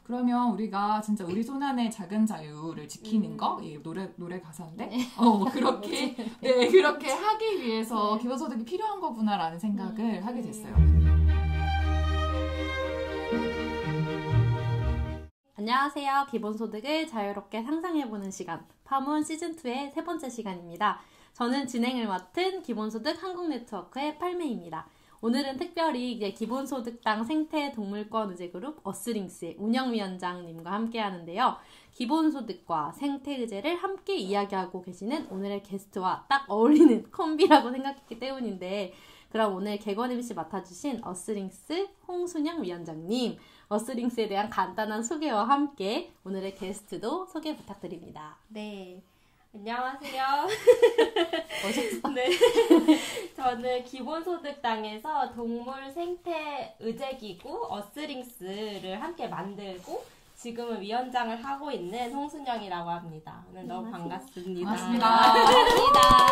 그러면 우리가 진짜 우리 손 안의 작은 자유를 지키는 거, 이 노래 가사인데, 네. 그렇게, 네, 그렇게 하기 위해서 기본소득이 필요한 거구나라는 생각을 하게 됐어요. 안녕하세요. 기본소득을 자유롭게 상상해보는 시간, 파문 시즌2의 세 번째 시간입니다. 저는 진행을 맡은 기본소득 한국네트워크의 팔매입니다. 오늘은 특별히 이제 기본소득당 생태동물권 의제그룹 어스링스의 운영위원장님과 함께 하는데요. 기본소득과 생태의제를 함께 이야기하고 계시는 오늘의 게스트와 딱 어울리는 콤비라고 생각했기 때문인데, 그럼 오늘 개건 MC 맡아주신 어스링스 홍순영 위원장님, 어스링스에 대한 간단한 소개와 함께 오늘의 게스트도 소개 부탁드립니다. 네, 안녕하세요. 오셨어? 네, 저는 기본소득당에서 동물 생태 의제기구 어스링스를 함께 만들고 지금은 위원장을 하고 있는 홍순영이라고 합니다. 오늘 너무 반갑습니다. 반갑습니다.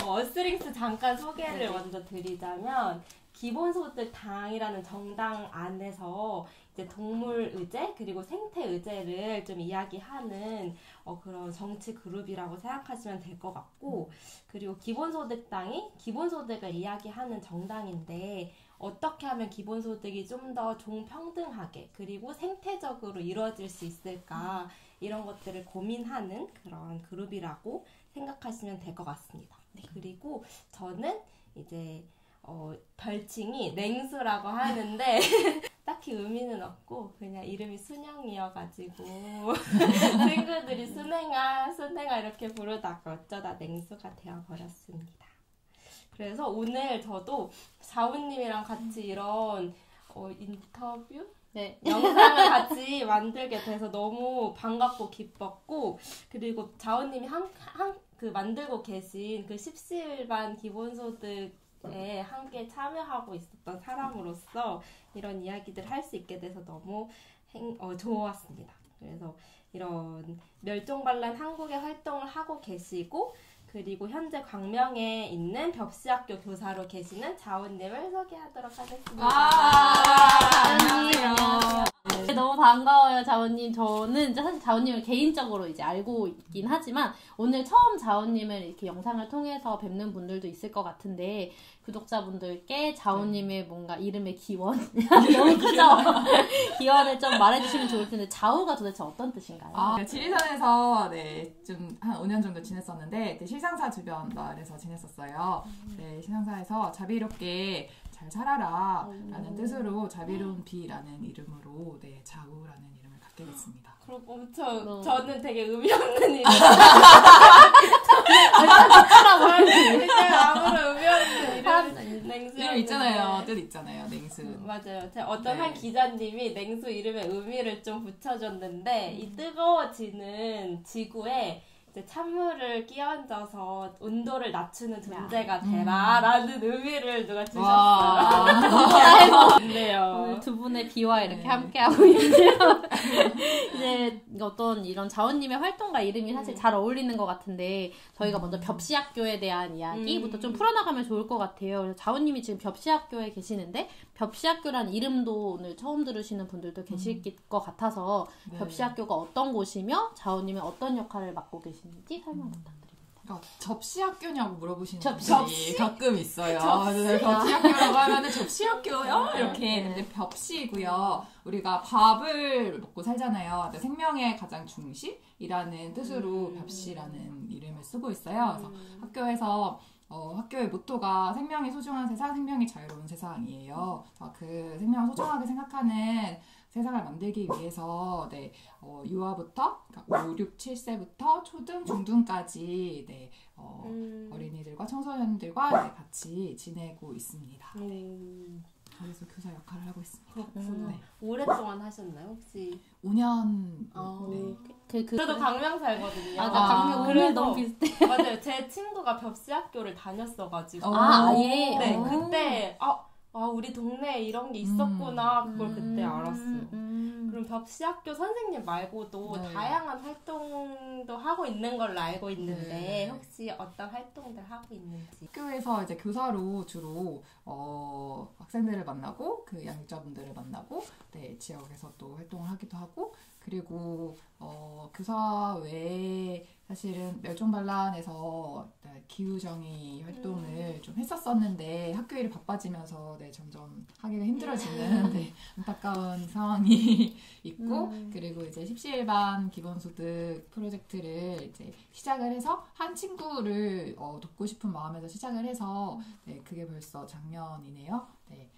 어스링스 잠깐 소개를 먼저 드리자면, 기본소득당이라는 정당 안에서 이제 동물 의제 그리고 생태 의제를 좀 이야기하는 그런 정치 그룹이라고 생각하시면 될 것 같고, 그리고 기본소득당이 기본소득을 이야기하는 정당인데 어떻게 하면 기본소득이 좀 더 종평등하게 그리고 생태적으로 이루어질 수 있을까, 이런 것들을 고민하는 그런 그룹이라고 생각하시면 될 것 같습니다. 네. 그리고 저는 이제 별칭이 냉수라고 하는데 딱히 의미는 없고 그냥 이름이 순영이어가지고 친구들이 순행아 이렇게 부르다가 어쩌다 냉수가 되어버렸습니다. 그래서 오늘 저도 자우님이랑 같이 이런 인터뷰? 네, 영상을 같이 만들게 돼서 너무 반갑고 기뻤고, 그리고 자우님이 만들고 계신 그 10시일반 기본소득에 함께 참여하고 있었던 사람으로서 이런 이야기들 할 수 있게 돼서 너무 좋았습니다. 그래서 이런 멸종반란 한국의 활동을 하고 계시고, 그리고 현재 광명에 있는 벽시학교 교사로 계시는 자우님을 소개하도록 하겠습니다. 안녕하세요. 네, 너무 반가워요, 자우님. 저는 이제 사실 자우님을 개인적으로 이제 알고 있긴 하지만 오늘 처음 자우님을 이렇게 영상을 통해서 뵙는 분들도 있을 것 같은데, 구독자분들께 자우님의 뭔가 이름의 기원, 너무 크죠? 기원을 좀 말해주시면 좋을 텐데, 자우가 도대체 어떤 뜻인가요? 지리산에서 좀 한 5년 정도 지냈었는데, 실상사 주변 마을에서 지냈었어요. 실상사에서 자비롭게 잘 살아라 라는 뜻으로 자비로운 비라는 이름으로 자우라는 이름을 갖게 됐습니다. 그리고 저는 되게 의미 없는 이름. 아무런 의미 없는 냉수 이름 있잖아요. 뜻 있잖아요. 냉수. 맞아요. 어떤 한 기자님이 냉수 이름에 의미를 좀 붙여줬는데, 이 뜨거워지는 지구에 이제 찬물을 끼얹어서 온도를 낮추는 존재가 되라라는 의미를 누가 주셨어요. 오늘 두 분의 비와 이렇게 함께하고 있는데요. 이제 어떤 이런 자우님의 활동과 이름이 사실 잘 어울리는 것 같은데, 저희가 먼저 벽시학교에 대한 이야기부터 좀 풀어나가면 좋을 것 같아요. 그래서 자우님이 지금 벽시학교에 계시는데, 벽시학교라는 이름도 오늘 처음 들으시는 분들도 계실 것 같아서 벽시학교가 어떤 곳이며 자우님은 어떤 역할을 맡고 계시는지 설명 부탁드립니다. 접시학교냐고 물어보시는 분들이 가끔 있어요. 접시학교라고 하면은 접시학교요? 이렇게. 근데 벽시고요. 우리가 밥을 먹고 살잖아요. 생명의 가장 중심이라는 뜻으로 벽시라는 이름을 쓰고 있어요. 그래서 학교에서 학교의 모토가 생명이 소중한 세상, 생명이 자유로운 세상이에요. 그 생명을 소중하게 생각하는 세상을 만들기 위해서 유아부터 그러니까 5, 6, 7세부터 초등, 중등까지 어린이들과 청소년들과 같이 지내고 있습니다. 그래서 교사 역할을 하고 있습니다. 오랫동안 하셨나요, 혹시? 5년. 저도 광명 살거든요. 광명. 그래, 너무 비슷해. 맞아요. 제 친구가 벽시학교를 다녔어가지고. 아예? 네, 그때 우리 동네에 이런 게 있었구나. 그걸 그때 알았어요. 그럼 벽시학교 선생님 말고도 네. 다양한 활동도 하고 있는 걸로 알고 있는데 네. 혹시 어떤 활동들 하고 있는지. 학교에서 이제 교사로 주로 학생들을 만나고 그 양육자분들을 만나고 네, 지역에서 또 활동을 하기도 하고 그리고 교사 외에 사실은 멸종반란에서 기후정의 활동을 좀 했었었는데 학교 일이 바빠지면서 네, 점점 하기가 힘들어지는 네, 안타까운 상황이 있고 그리고 이제 십시일반 기본소득 프로젝트를 이제 시작을 해서 한 친구를 돕고 싶은 마음에서 시작을 해서 네, 그게 벌써 작년이네요. 네,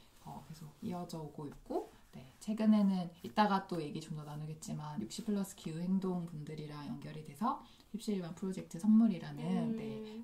계속 이어져 오고 있고 네, 최근에는 이따가 또 얘기 좀 더 나누겠지만 60+ 기후행동 분들이랑 연결이 돼서 십시일반 프로젝트 선물이라는 네,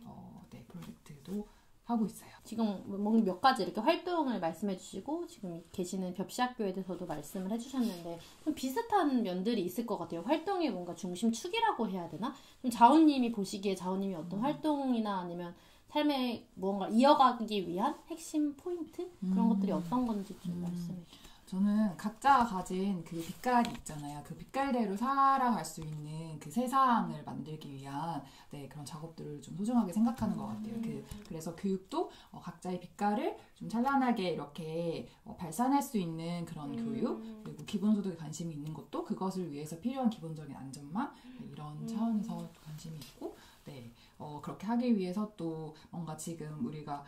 프로젝트도 하고 있어요. 지금 몇 가지 이렇게 활동을 말씀해 주시고 지금 계시는 벽시학교에 대해서도 말씀을 해주셨는데 좀 비슷한 면들이 있을 것 같아요. 활동의 뭔가 중심축이라고 해야 되나? 좀 자오님이 보시기에 자오님이 어떤 활동이나 아니면 삶에 무언가 이어가기 위한 핵심 포인트? 그런 것들이 어떤 건지 좀 말씀해 주세요. 저는 각자 가진 그 빛깔이 있잖아요. 그 빛깔대로 살아갈 수 있는 그 세상을 만들기 위한 네, 그런 작업들을 좀 소중하게 생각하는 것 같아요. 그래서 교육도 각자의 빛깔을 좀 찬란하게 이렇게 발산할 수 있는 그런 교육, 그리고 기본소득에 관심이 있는 것도 그것을 위해서 필요한 기본적인 안전망 네, 이런 차원에서 관심이 있고 네, 그렇게 하기 위해서 또 뭔가 지금 우리가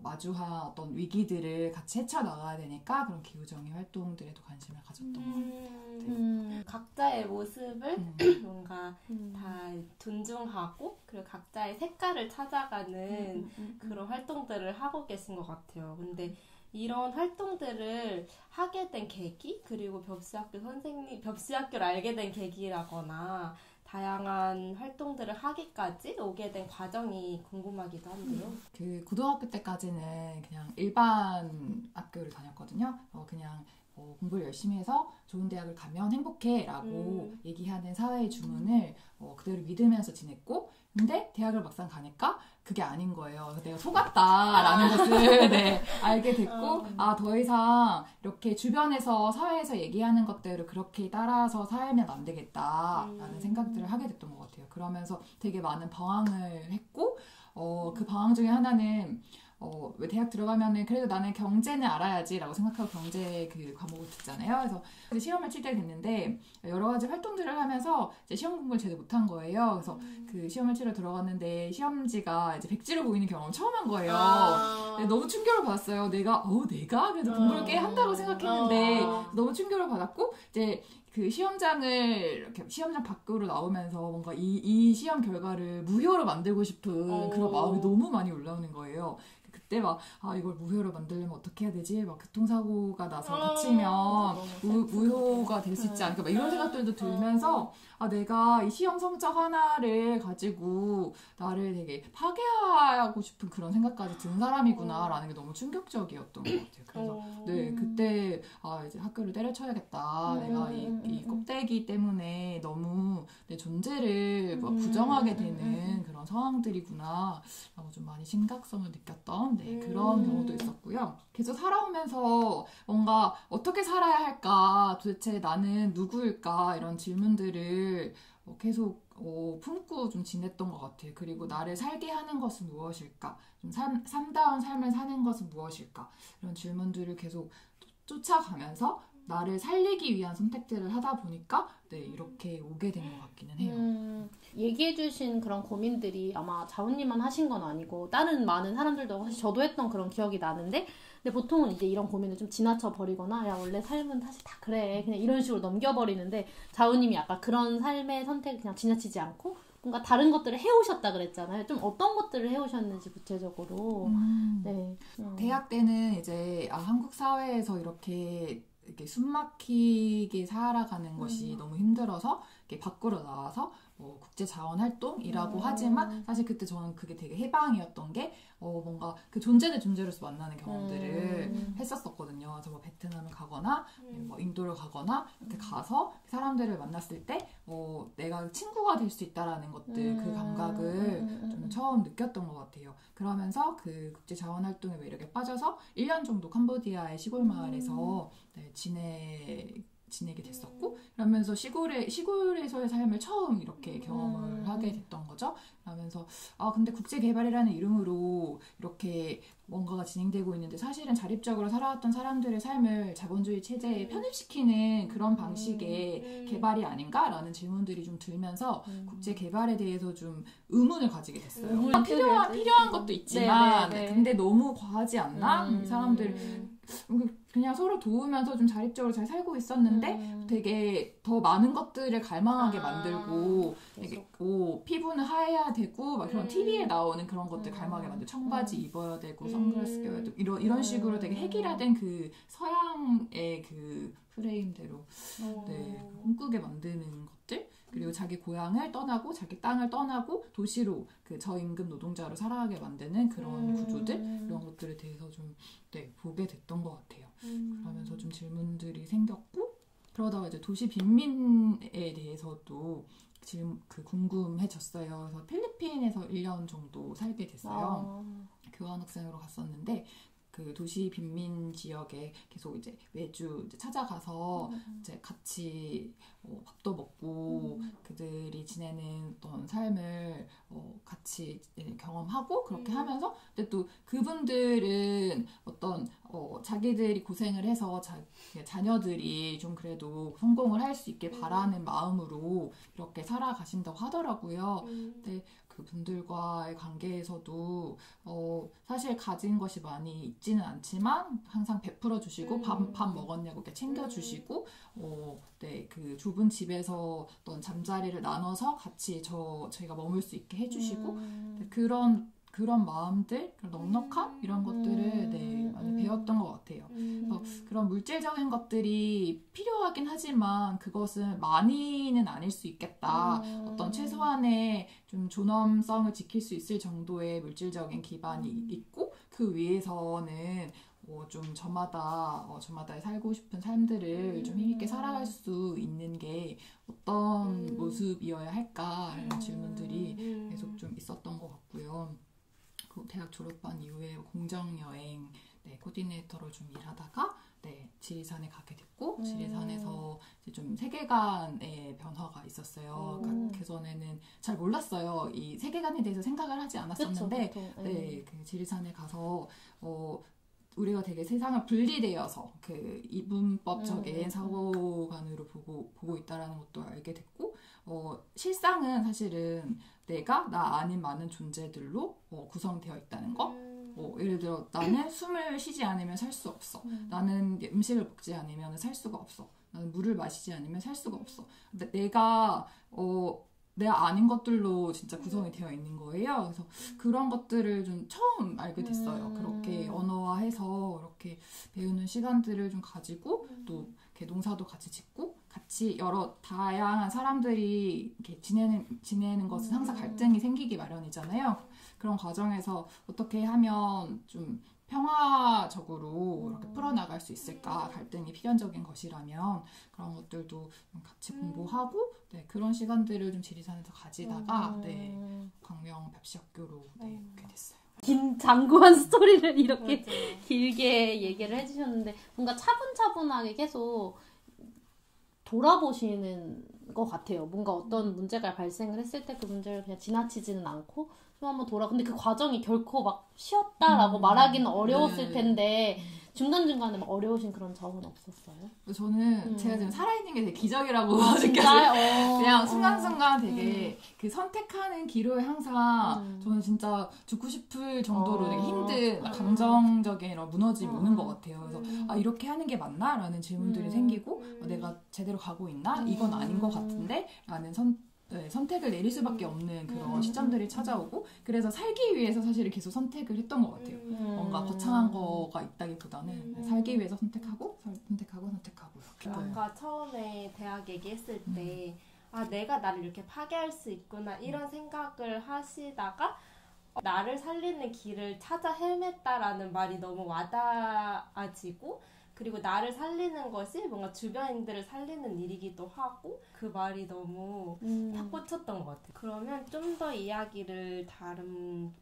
마주한 어떤 위기들을 같이 헤쳐나가야 되니까 그런 기후정의 활동들에도 관심을 가졌던 것 같아요. 각자의 모습을 뭔가 다 존중하고 그리고 각자의 색깔을 찾아가는 그런 활동들을 하고 계신 것 같아요. 근데 이런 활동들을 하게 된 계기 그리고 벽시학교를 알게 된 계기라거나 다양한 활동들을 하기까지 오게 된 과정이 궁금하기도 한데요. 그 고등학교 때까지는 그냥 일반 학교를 다녔거든요. 그냥 공부를 열심히 해서 좋은 대학을 가면 행복해라고 얘기하는 사회의 주문을 그대로 믿으면서 지냈고 근데 대학을 막상 가니까 그게 아닌 거예요. 그래서 내가 속았다라는 것을 네, 알게 됐고 더 이상 이렇게 주변에서 사회에서 얘기하는 것대로 그렇게 따라서 살면 안 되겠다라는 생각들을 하게 됐던 것 같아요. 그러면서 되게 많은 방황을 했고 그 방황 중에 하나는 왜 대학 들어가면은 그래도 나는 경제는 알아야지라고 생각하고 경제 그 과목을 듣잖아요. 그래서 시험을 칠 때 됐는데 여러 가지 활동들을 하면서 이제 시험 공부를 제대로 못한 거예요. 그래서 그 시험을 치러 들어갔는데 시험지가 이제 백지로 보이는 경험을 처음 한 거예요. 너무 충격을 받았어요. 내가 그래도 공부를 꽤 한다고 생각했는데 너무 충격을 받았고 이제 그 시험장 밖으로 나오면서 뭔가 이 시험 결과를 무효로 만들고 싶은 그런 마음이 너무 많이 올라오는 거예요. 그때 막 이걸 무효로 만들려면 어떻게 해야 되지? 막 교통사고가 나서 다치면 무효가 될 수 있지 않을까? 막 이런 생각들도 들면서 내가 이 시험 성적 하나를 가지고 나를 되게 파괴하고 싶은 그런 생각까지 든 사람이구나라는 게 너무 충격적이었던 것 같아요. 그래서 네 그때 이제 학교를 때려쳐야겠다. 내가 이 껍데기 때문에 너무 내 존재를 부정하게 되는 그런 상황들이구나 라고 좀 많이 심각성을 느꼈던 그런 경우도 있었고요. 계속 살아오면서 뭔가 어떻게 살아야 할까, 도대체 나는 누구일까 이런 질문들을 계속 품고 좀 지냈던 것 같아요. 그리고 나를 살게 하는 것은 무엇일까, 좀 삶다운 삶을 사는 것은 무엇일까, 이런 질문들을 계속 쫓아가면서 나를 살리기 위한 선택들을 하다 보니까 이렇게 오게 된 것 같기는 해요. 얘기해주신 그런 고민들이 아마 자우님만 하신 건 아니고 다른 많은 사람들도 사실 저도 했던 그런 기억이 나는데, 근데 보통은 이제 이런 고민을 좀 지나쳐 버리거나 야 원래 삶은 사실 다 그래 그냥 이런 식으로 넘겨버리는데, 자우님이 아까 그런 삶의 선택을 그냥 지나치지 않고 뭔가 다른 것들을 해오셨다 그랬잖아요. 좀 어떤 것들을 해오셨는지 구체적으로. 대학 때는 이제 한국 사회에서 이렇게 숨막히게 살아가는 것이 너무 힘들어서 이렇게 밖으로 나와서 국제자원활동이라고 하지만 사실 그때 저는 그게 되게 해방이었던 게 뭔가 그 존재 대 존재로서 만나는 경험들을 했었었거든요. 그래서 뭐 베트남을 가거나 뭐 인도를 가거나 이렇게 가서 사람들을 만났을 때 내가 친구가 될 수 있다라는 것들, 그 감각을 좀 처음 느꼈던 것 같아요. 그러면서 그 국제자원활동의 매력에 빠져서 1년 정도 캄보디아의 시골 마을에서 지내게 됐었고 그러면서 시골에서의 삶을 처음 이렇게 경험을 하게 됐던 거죠. 그러면서 근데 국제개발이라는 이름으로 이렇게 뭔가가 진행되고 있는데 사실은 자립적으로 살아왔던 사람들의 삶을 자본주의 체제에 편입시키는 그런 방식의 개발이 아닌가라는 질문들이 좀 들면서 국제개발에 대해서 좀 의문을 가지게 됐어요. 필요한 것도 있지만 근데 너무 과하지 않나? 이 사람들 그냥 서로 도우면서 좀 자립적으로 잘 살고 있었는데 되게 더 많은 것들을 갈망하게 만들고 되게, 피부는 하얘야 되고 막 그런 TV에 나오는 그런 것들 갈망하게 만들고 청바지 입어야 되고 선글라스 껴야 되고 이런 식으로 되게 획일화된 그 서양의 그 프레임대로 꿈꾸게 만드는 것들 그리고 자기 고향을 떠나고 자기 땅을 떠나고 도시로 그 저임금 노동자로 살아가게 만드는 그런 구조들 이런 것들에 대해서 좀 보게 됐던 것 같아요. 그러면서 좀 질문들이 생겼고 그러다가 이제 도시 빈민에 대해서도 궁금해졌어요. 그래서 필리핀에서 1년 정도 살게 됐어요. 교환학생으로 갔었는데 그 도시 빈민 지역에 계속 이제 매주 이제 찾아가서 이제 같이 밥도 먹고 그들이 지내는 어떤 삶을 같이 경험하고 그렇게 하면서 근데 또 그분들은 어떤 자기들이 고생을 해서 자녀들이 좀 그래도 성공을 할 수 있게 바라는 마음으로 이렇게 살아가신다고 하더라고요. 근데 그분들과의 관계에서도 사실 가진 것이 많이 있지는 않지만 항상 베풀어 주시고 밥 먹었냐고 이렇게 챙겨 주시고 그 좁은 집에서 어떤 잠자리를 나눠서 같이 저희가 머물 수 있게 해주시고 그런 마음들, 그런 넉넉함 이런 것들을 많이 배웠던 것 같아요. 그래서 그런 물질적인 것들이 필요하긴 하지만 그것은 많이는 아닐 수 있겠다. 어떤 최소한의 좀 존엄성을 지킬 수 있을 정도의 물질적인 기반이 있고 그 위에서는 좀 저마다의 살고 싶은 삶들을 좀 힘있게 살아갈 수 있는 게 어떤 모습이어야 할까 이런 질문들이 계속 좀 있었던 것 같고요. 대학 졸업한 이후에 공정여행 코디네이터로 좀 일하다가 지리산에 가게 됐고 지리산에서 이제 좀 세계관의 변화가 있었어요. 그러니까 그전에는 잘 몰랐어요. 이 세계관에 대해서 생각을 하지 않았었는데 그 지리산에 가서 우리가 되게 세상을 분리되어서 그 이분법적인 사고관으로 보고 있다라는 것도 알게 됐고 실상은 사실은 내가 나 아닌 많은 존재들로 구성되어 있다는 거. 예를 들어 나는 숨을 쉬지 않으면 살 수 없어. 나는 음식을 먹지 않으면 살 수가 없어. 나는 물을 마시지 않으면 살 수가 없어. 근데 내가 아닌 것들로 진짜 구성이 되어 있는 거예요. 그래서 그런 것들을 좀 처음 알게 됐어요. 그렇게 언어화해서 이렇게 배우는 시간들을 좀 가지고 또 이렇게 농사도 같이 짓고 같이 여러 다양한 사람들이 이렇게 지내는 것은 항상 갈등이 생기기 마련이잖아요. 그런 과정에서 어떻게 하면 좀 평화적으로 이렇게 풀어나갈 수 있을까? 갈등이 필연적인 것이라면 그런 것들도 같이 공부하고 그런 시간들을 좀 지리산에서 가지다가 광명 벽시학교로 오게 됐어요. 긴 장구한 스토리를 이렇게 길게 얘기를 해주셨는데 뭔가 차분차분하게 계속 돌아보시는 것 같아요. 뭔가 어떤 문제가 발생을 했을 때 그 문제를 그냥 지나치지는 않고 좀 한번 근데 그 과정이 결코 막 쉬었다라고 말하기는 어려웠을 텐데 중간중간에 막 어려우신 그런 점은 없었어요? 저는 제가 지금 살아있는 게 되게 기적이라고 느꼈어요. 그냥 순간순간 되게 그 선택하는 기로에 항상 저는 진짜 죽고 싶을 정도로 되게 힘든 감정적인 이런 무너짐이 오는 것 같아요. 그래서 이렇게 하는 게 맞나? 라는 질문들이 생기고 내가 제대로 가고 있나? 이건 아닌 것 같은데? 라는 선택을 내릴 수밖에 없는 그런 시점들이 찾아오고 그래서 살기 위해서 사실 계속 선택을 했던 것 같아요. 뭔가 거창한 거가 있다기보다는 살기 위해서 선택하고 이렇게. 아까 처음에 대학 얘기했을 때 내가 나를 이렇게 파괴할 수 있구나 이런 생각을 하시다가 나를 살리는 길을 찾아 헤맸다라는 말이 너무 와닿아지고 그리고 나를 살리는 것이 뭔가 주변인들을 살리는 일이기도 하고 그 말이 너무 탁 꽂혔던 것 같아요. 그러면 좀 더 이야기를 다른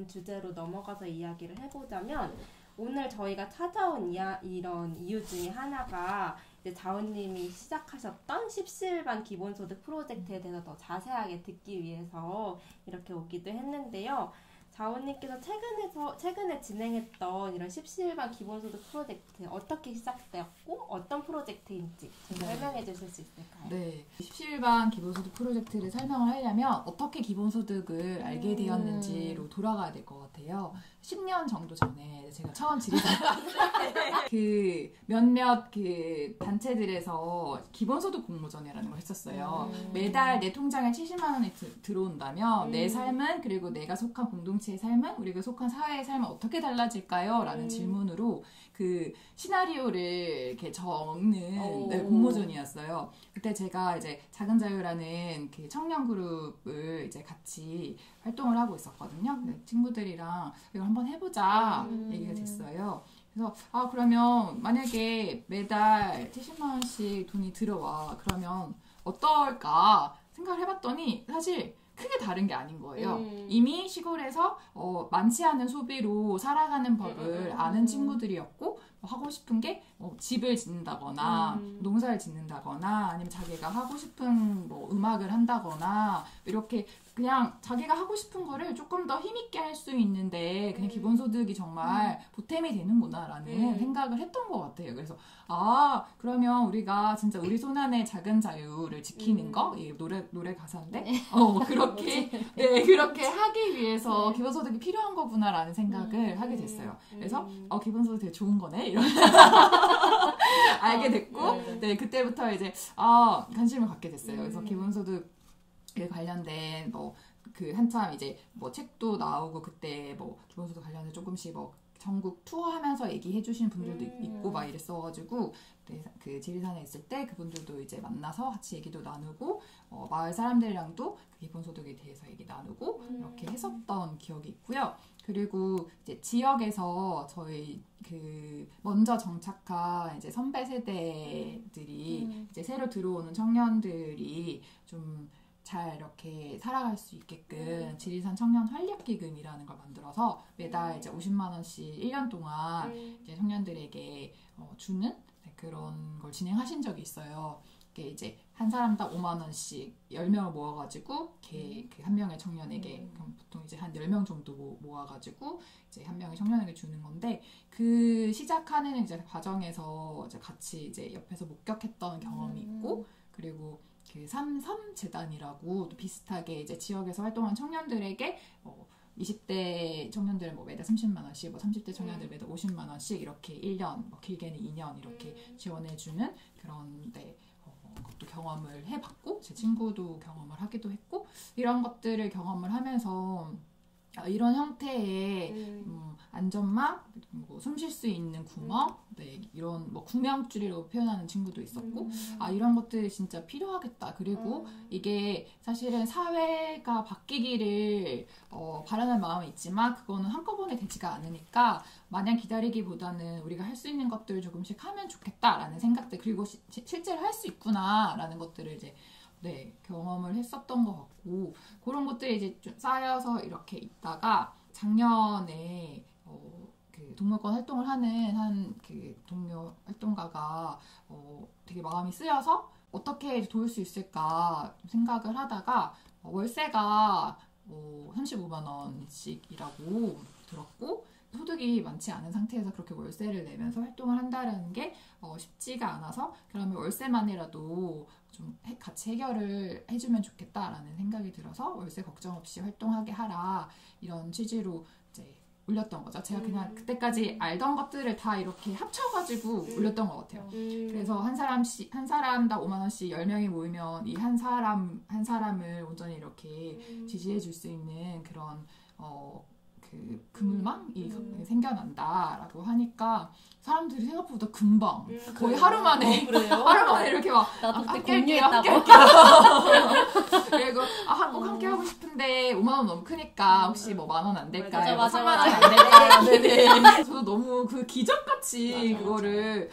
주제로 넘어가서 이야기를 해보자면 오늘 저희가 찾아온 이런 이유 중에 하나가 이제 자원님이 시작하셨던 십시일반 기본소득 프로젝트에 대해서 더 자세하게 듣기 위해서 이렇게 오기도 했는데요. 자원님께서 최근에 진행했던 이런 십시일반 기본소득 프로젝트 어떻게 시작되었고 어떤 프로젝트인지 좀 설명해 주실 수 있을까요? 네, 십시일반 기본소득 프로젝트를 설명을 하려면 어떻게 기본소득을 알게 되었는지로 돌아가야 될 것 같아요. 10년 정도 전에 제가 처음 지리산 그 몇몇 그 단체들에서 기본소득 공모전이라는 걸 했었어요. 매달 내 통장에 70만 원이 들어온다면 내 삶은 그리고 내가 속한 공동체의 삶은 우리가 속한 사회의 삶은 어떻게 달라질까요? 라는 질문으로 그 시나리오를 이렇게 적는 네, 공모전이었어요. 그때 제가 이제 작은 자유라는 그 청년 그룹을 이제 같이 활동을 하고 있었거든요. 친구들이랑 이걸 한번 해보자 얘기가 됐어요. 그래서 그러면 만약에 매달 70만 원씩 돈이 들어와 그러면 어떨까 생각을 해봤더니 사실 크게 다른 게 아닌 거예요. 이미 시골에서 많지 않은 소비로 살아가는 법을 아는 친구들이었고 하고 싶은 게 집을 짓는다거나 농사를 짓는다거나 아니면 자기가 하고 싶은 뭐 음악을 한다거나 이렇게 그냥 자기가 하고 싶은 거를 조금 더 힘있게 할 수 있는데 그냥 기본소득이 정말 보탬이 되는구나라는 생각을 했던 것 같아요. 그래서 그러면 우리가 진짜 우리 손안의 작은 자유를 지키는 거, 이 노래 가사인데 그렇게 네, 그렇게 하기 위해서 기본소득이 필요한 거구나라는 생각을 하게 됐어요. 그래서 기본소득 되게 좋은 거네 이런 알게 됐고 네 그때부터 이제 관심을 갖게 됐어요. 그래서 기본소득 관련된 그 한참 이제 뭐 책도 나오고 그때 뭐 기본소득 관련해서 조금씩 뭐 전국 투어하면서 얘기해 주신 분들도 있고 막 이랬어가지고 그 지리산에 있을 때 그분들도 이제 만나서 같이 얘기도 나누고 마을 사람들이랑도 그 기본소득에 대해서 얘기 나누고 이렇게 했었던 기억이 있고요. 그리고 이제 지역에서 저희 그 먼저 정착한 이제 선배 세대들이 이제 새로 들어오는 청년들이 좀 잘 이렇게 살아갈 수 있게끔 지리산 청년 활력기금이라는 걸 만들어서 매달 이제 50만 원씩 1년 동안 이제 청년들에게 주는 그런 걸 진행하신 적이 있어요. 이게 이제 한 사람당 5만 원씩 10명을 모아가지고 그 한 명의 청년에게 보통 이제 한 10명 정도 모아가지고 이제 한 명의 청년에게 주는 건데 그 시작하는 이제 과정에서 이제 같이 이제 옆에서 목격했던 경험이 있고 그리고 그 삼섬재단이라고 또 비슷하게 이제 지역에서 활동한 청년들에게 20대 청년들은 뭐 매달 30만 원씩, 뭐 30대 청년들 매달 50만 원씩 이렇게 1년, 뭐 길게는 2년 이렇게 지원해주는 그런데 그것도 경험을 해봤고 제 친구도 경험을 하기도 했고 이런 것들을 경험을 하면서 이런 형태의 안전망, 뭐 숨 쉴 수 있는 구멍, 네, 이런 뭐 구명줄이라고 표현하는 친구도 있었고 이런 것들이 진짜 필요하겠다. 그리고 이게 사실은 사회가 바뀌기를 바라는 마음은 있지만 그거는 한꺼번에 되지가 않으니까 마냥 기다리기보다는 우리가 할 수 있는 것들을 조금씩 하면 좋겠다라는 생각들 그리고 실제로 할 수 있구나라는 것들을 이제 경험을 했었던 것 같고 그런 것들이 이제 좀 쌓여서 이렇게 있다가 작년에 그 동물권 활동을 하는 한 그 동료 활동가가 되게 마음이 쓰여서 어떻게 도울 수 있을까 생각을 하다가 월세가 35만 원씩이라고 들었고 소득이 많지 않은 상태에서 그렇게 월세를 내면서 활동을 한다는 게 쉽지가 않아서 그러면 월세만이라도 좀 같이 해결을 해주면 좋겠다라는 생각이 들어서 월세 걱정 없이 활동하게 하라 이런 취지로 이제 올렸던 거죠. 제가 그냥 그때까지 알던 것들을 다 이렇게 합쳐가지고 올렸던 것 같아요. 그래서 한 사람당 5만 원씩 10명이 모이면 이 한 사람을 온전히 이렇게 지지해 줄 수 있는 그런 그 그물망이 생겨난다라고 하니까 사람들이 생각보다 금방 거의 하루 만에 하루 만에 이렇게 막 나도 그때 함께 할게요. 그리고 꼭 함께 하고 싶은데 5만 원 너무 크니까 혹시 뭐 1만 원 안 될까요? 맞아. 3만 원 안 될까요? 네네. 저도 너무 그 기적같이 그거를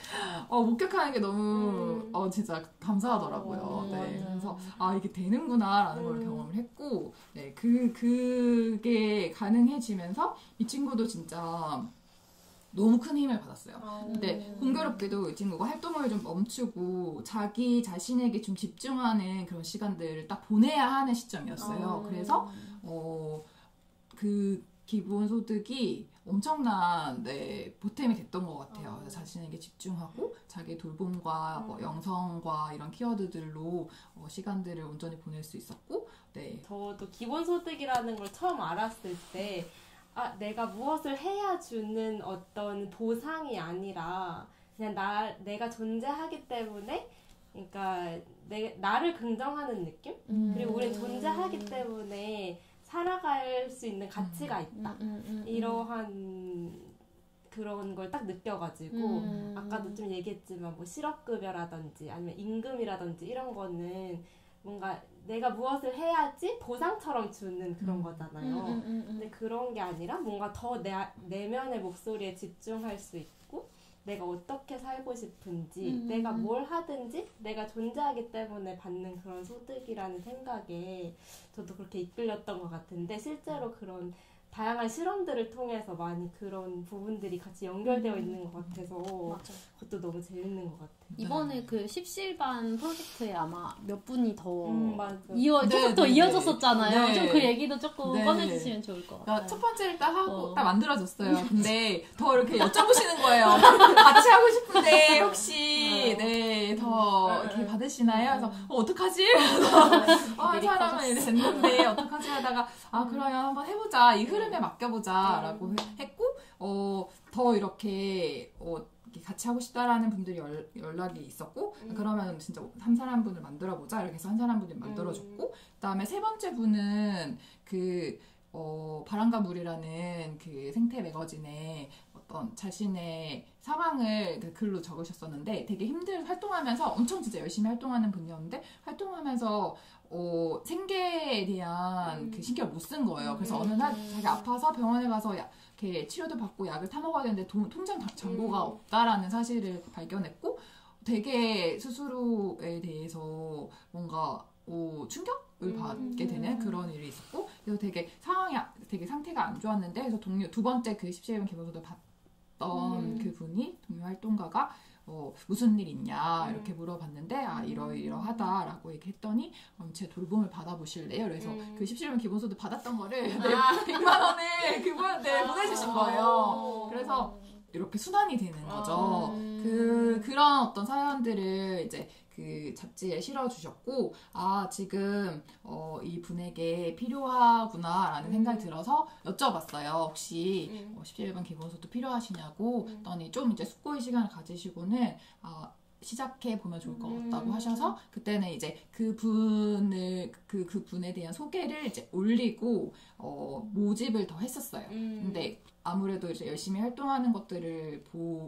목격하는 게 너무 진짜 감사하더라고요. 네. 그래서 이게 되는구나라는 걸 경험을 했고 그게 가능해지면서 이 친구도 진짜 너무 큰 힘을 받았어요. 근데 공교롭게도 이 친구가 활동을 좀 멈추고 자기 자신에게 좀 집중하는 그런 시간들을 딱 보내야 하는 시점이었어요. 그래서 그 기본소득이 엄청난 보탬이 됐던 것 같아요. 그래서 자신에게 집중하고 자기 돌봄과 뭐 영성과 이런 키워드들로 시간들을 온전히 보낼 수 있었고, 네. 저도 기본소득이라는 걸 처음 알았을 때 내가 무엇을 해야 주는 어떤 보상이 아니라 그냥 내가 존재하기 때문에, 그러니까 나를 긍정하는 느낌? 그리고 우린 존재하기 때문에 살아갈 수 있는 가치가 있다. 이러한 그런 걸 딱 느껴가지고 아까도 좀 얘기했지만 뭐 실업급여라든지 아니면 임금이라든지 이런 거는 뭔가 내가 무엇을 해야지 보상처럼 주는 그런 거잖아요. 근데 그런 게 아니라 뭔가 더 내면의 목소리에 집중할 수 있고 내가 어떻게 살고 싶은지 내가 뭘 하든지 내가 존재하기 때문에 받는 그런 소득이라는 생각에 저도 그렇게 이끌렸던 것 같은데 실제로 그런 다양한 실험들을 통해서 많이 그런 부분들이 같이 연결되어 있는 것 같아서 맞아. 그것도 너무 재밌는 것 같아요. 이번에 그 십실반 프로젝트에 아마 몇 분이 더 계속 더 이어졌었잖아요. 네. 좀 그 얘기도 조금 네. 꺼내주시면 좋을 것 같아요. 첫 번째를 딱 하고 딱 만들어졌어요. 근데 더 이렇게 여쭤보시는 거예요. 같이 하고 싶은데 혹시 더 이렇게 받으시나요? 그래서 어떡하지? 한 사람은 됐는데 어떡하지 하다가 그러면 한번 해보자. 이 흐름에 맡겨보자 라고 했고 더 이렇게 같이 하고 싶다라는 분들이 연락이 있었고 그러면 진짜 한 사람분을 만들어보자 이렇게 해서 한 사람분을 만들어줬고 그다음에 세 번째 분은 바람과 물이라는 그 생태 매거진에 어떤 자신의 상황을 그 글로 적으셨었는데 되게 활동하면서 엄청 진짜 열심히 활동하는 분이었는데 활동하면서 생계에 대한 그 신경을 못 쓴 거예요. 그래서 어느 날 자기 아파서 병원에 가서 이렇게 치료도 받고 약을 타 먹어야 되는데 통장 잔고가 없다라는 사실을 발견했고 되게 스스로에 대해서 뭔가 충격을 받게 되는 그런 일이 있었고 그래서 되게 상태가 안 좋았는데 그래서 두 번째 그 17번 기본소득 받던 그 분이 동료 활동가가 무슨 일 있냐 이렇게 물어봤는데 이러이러하다라고 얘기했더니 제 돌봄을 받아보실래요? 그래서 그 17번 기본소득 받았던 거를 100만 원을 그분한테 보내주신 거예요. 그래서 이렇게 순환이 되는 거죠. 그런 어떤 사연들을 이제 그 잡지에 실어주셨고 지금 이 분에게 필요하구나라는 생각이 들어서 여쭤봤어요. 혹시 17번 기본소득 필요하시냐고 했더니 좀 이제 숙고의 시간을 가지시고는 시작해 보면 좋을 것 같다고 하셔서 그때는 이제 그분에 대한 소개를 이제 올리고 모집을 더 했었어요. 근데 아무래도 이제 열심히 활동하는 것들을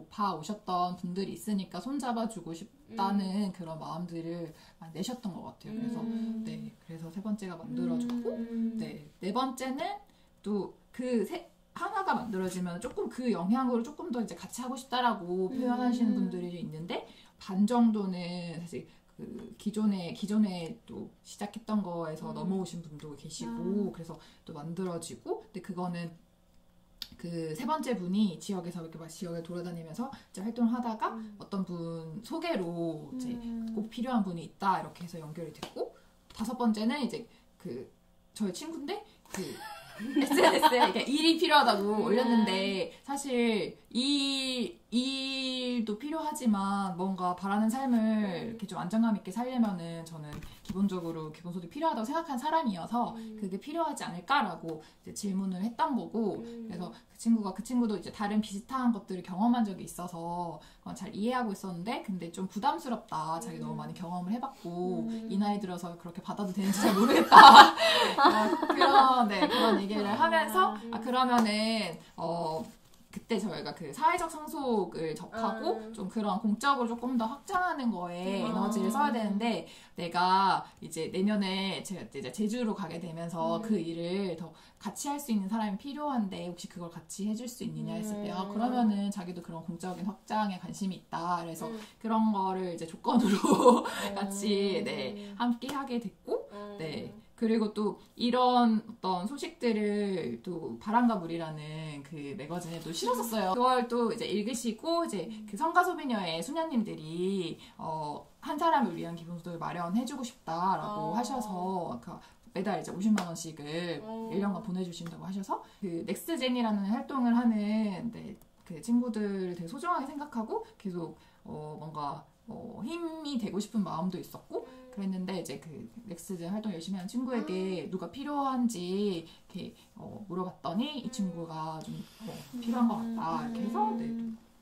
봐 오셨던 분들이 있으니까 손잡아주고 싶다는 그런 마음들을 많이 내셨던 것 같아요. 그래서 그래서 세 번째가 만들어졌고 네 번째는 또 하나가 만들어지면 조금 그 영향으로 조금 더 이제 같이 하고 싶다라고 표현하시는 분들이 있는데 반 정도는 사실 그 기존에 또 시작했던 거에서 넘어오신 분도 계시고 그래서 또 만들어지고 근데 그거는 그 세 번째 분이 지역에서 이렇게 막 지역에 돌아다니면서 이제 활동을 하다가 어떤 분 소개로 이제 꼭 필요한 분이 있다 이렇게 해서 연결이 됐고 다섯 번째는 이제 저희 친구인데 SNS에 이렇게 일이 필요하다고 올렸는데 사실 일도 필요하지만 뭔가 바라는 삶을 이렇게 좀 안정감 있게 살려면은 저는 기본적으로 기본소득이 필요하다고 생각한 사람이어서 그게 필요하지 않을까라고 이제 질문을 했던 거고 그래서 그 친구도 이제 다른 비슷한 것들을 경험한 적이 있어서 잘 이해하고 있었는데 근데 좀 부담스럽다 자기 너무 많이 경험을 해봤고 이 나이 들어서 그렇게 받아도 되는지 잘 모르겠다 그런 얘기를 하면서 그러면은 그때 저희가 그 사회적 상속을 접하고 좀 그런 공적으로 조금 더 확장하는 거에 에너지를 써야 되는데 내가 이제 내년에 제가 이제 제주로 가게 되면서 그 일을 더 같이 할 수 있는 사람이 필요한데 혹시 그걸 같이 해줄 수 있느냐 했을 때 그러면은 자기도 그런 공적인 확장에 관심이 있다 그래서 그런 거를 이제 조건으로 같이 함께 하게 됐고 그리고 또 이런 어떤 소식들을 또 바람과 물이라는 그 매거진에 또 실었었어요. 그걸 또 이제 읽으시고 이제 그 성가 소비녀의 수녀님들이 한 사람을 위한 기본소득을 마련해주고 싶다라고 하셔서 매달 이제 50만 원씩을 1년간 보내주신다고 하셔서 그 넥스젠이라는 활동을 하는 그 친구들을 되게 소중하게 생각하고 계속 뭔가 힘이 되고 싶은 마음도 있었고 그랬는데 이제 그 넥스젠 활동 열심히 하는 친구에게 누가 필요한지 이렇게 물어봤더니 이 친구가 좀 필요한 것 같다 이렇게 해서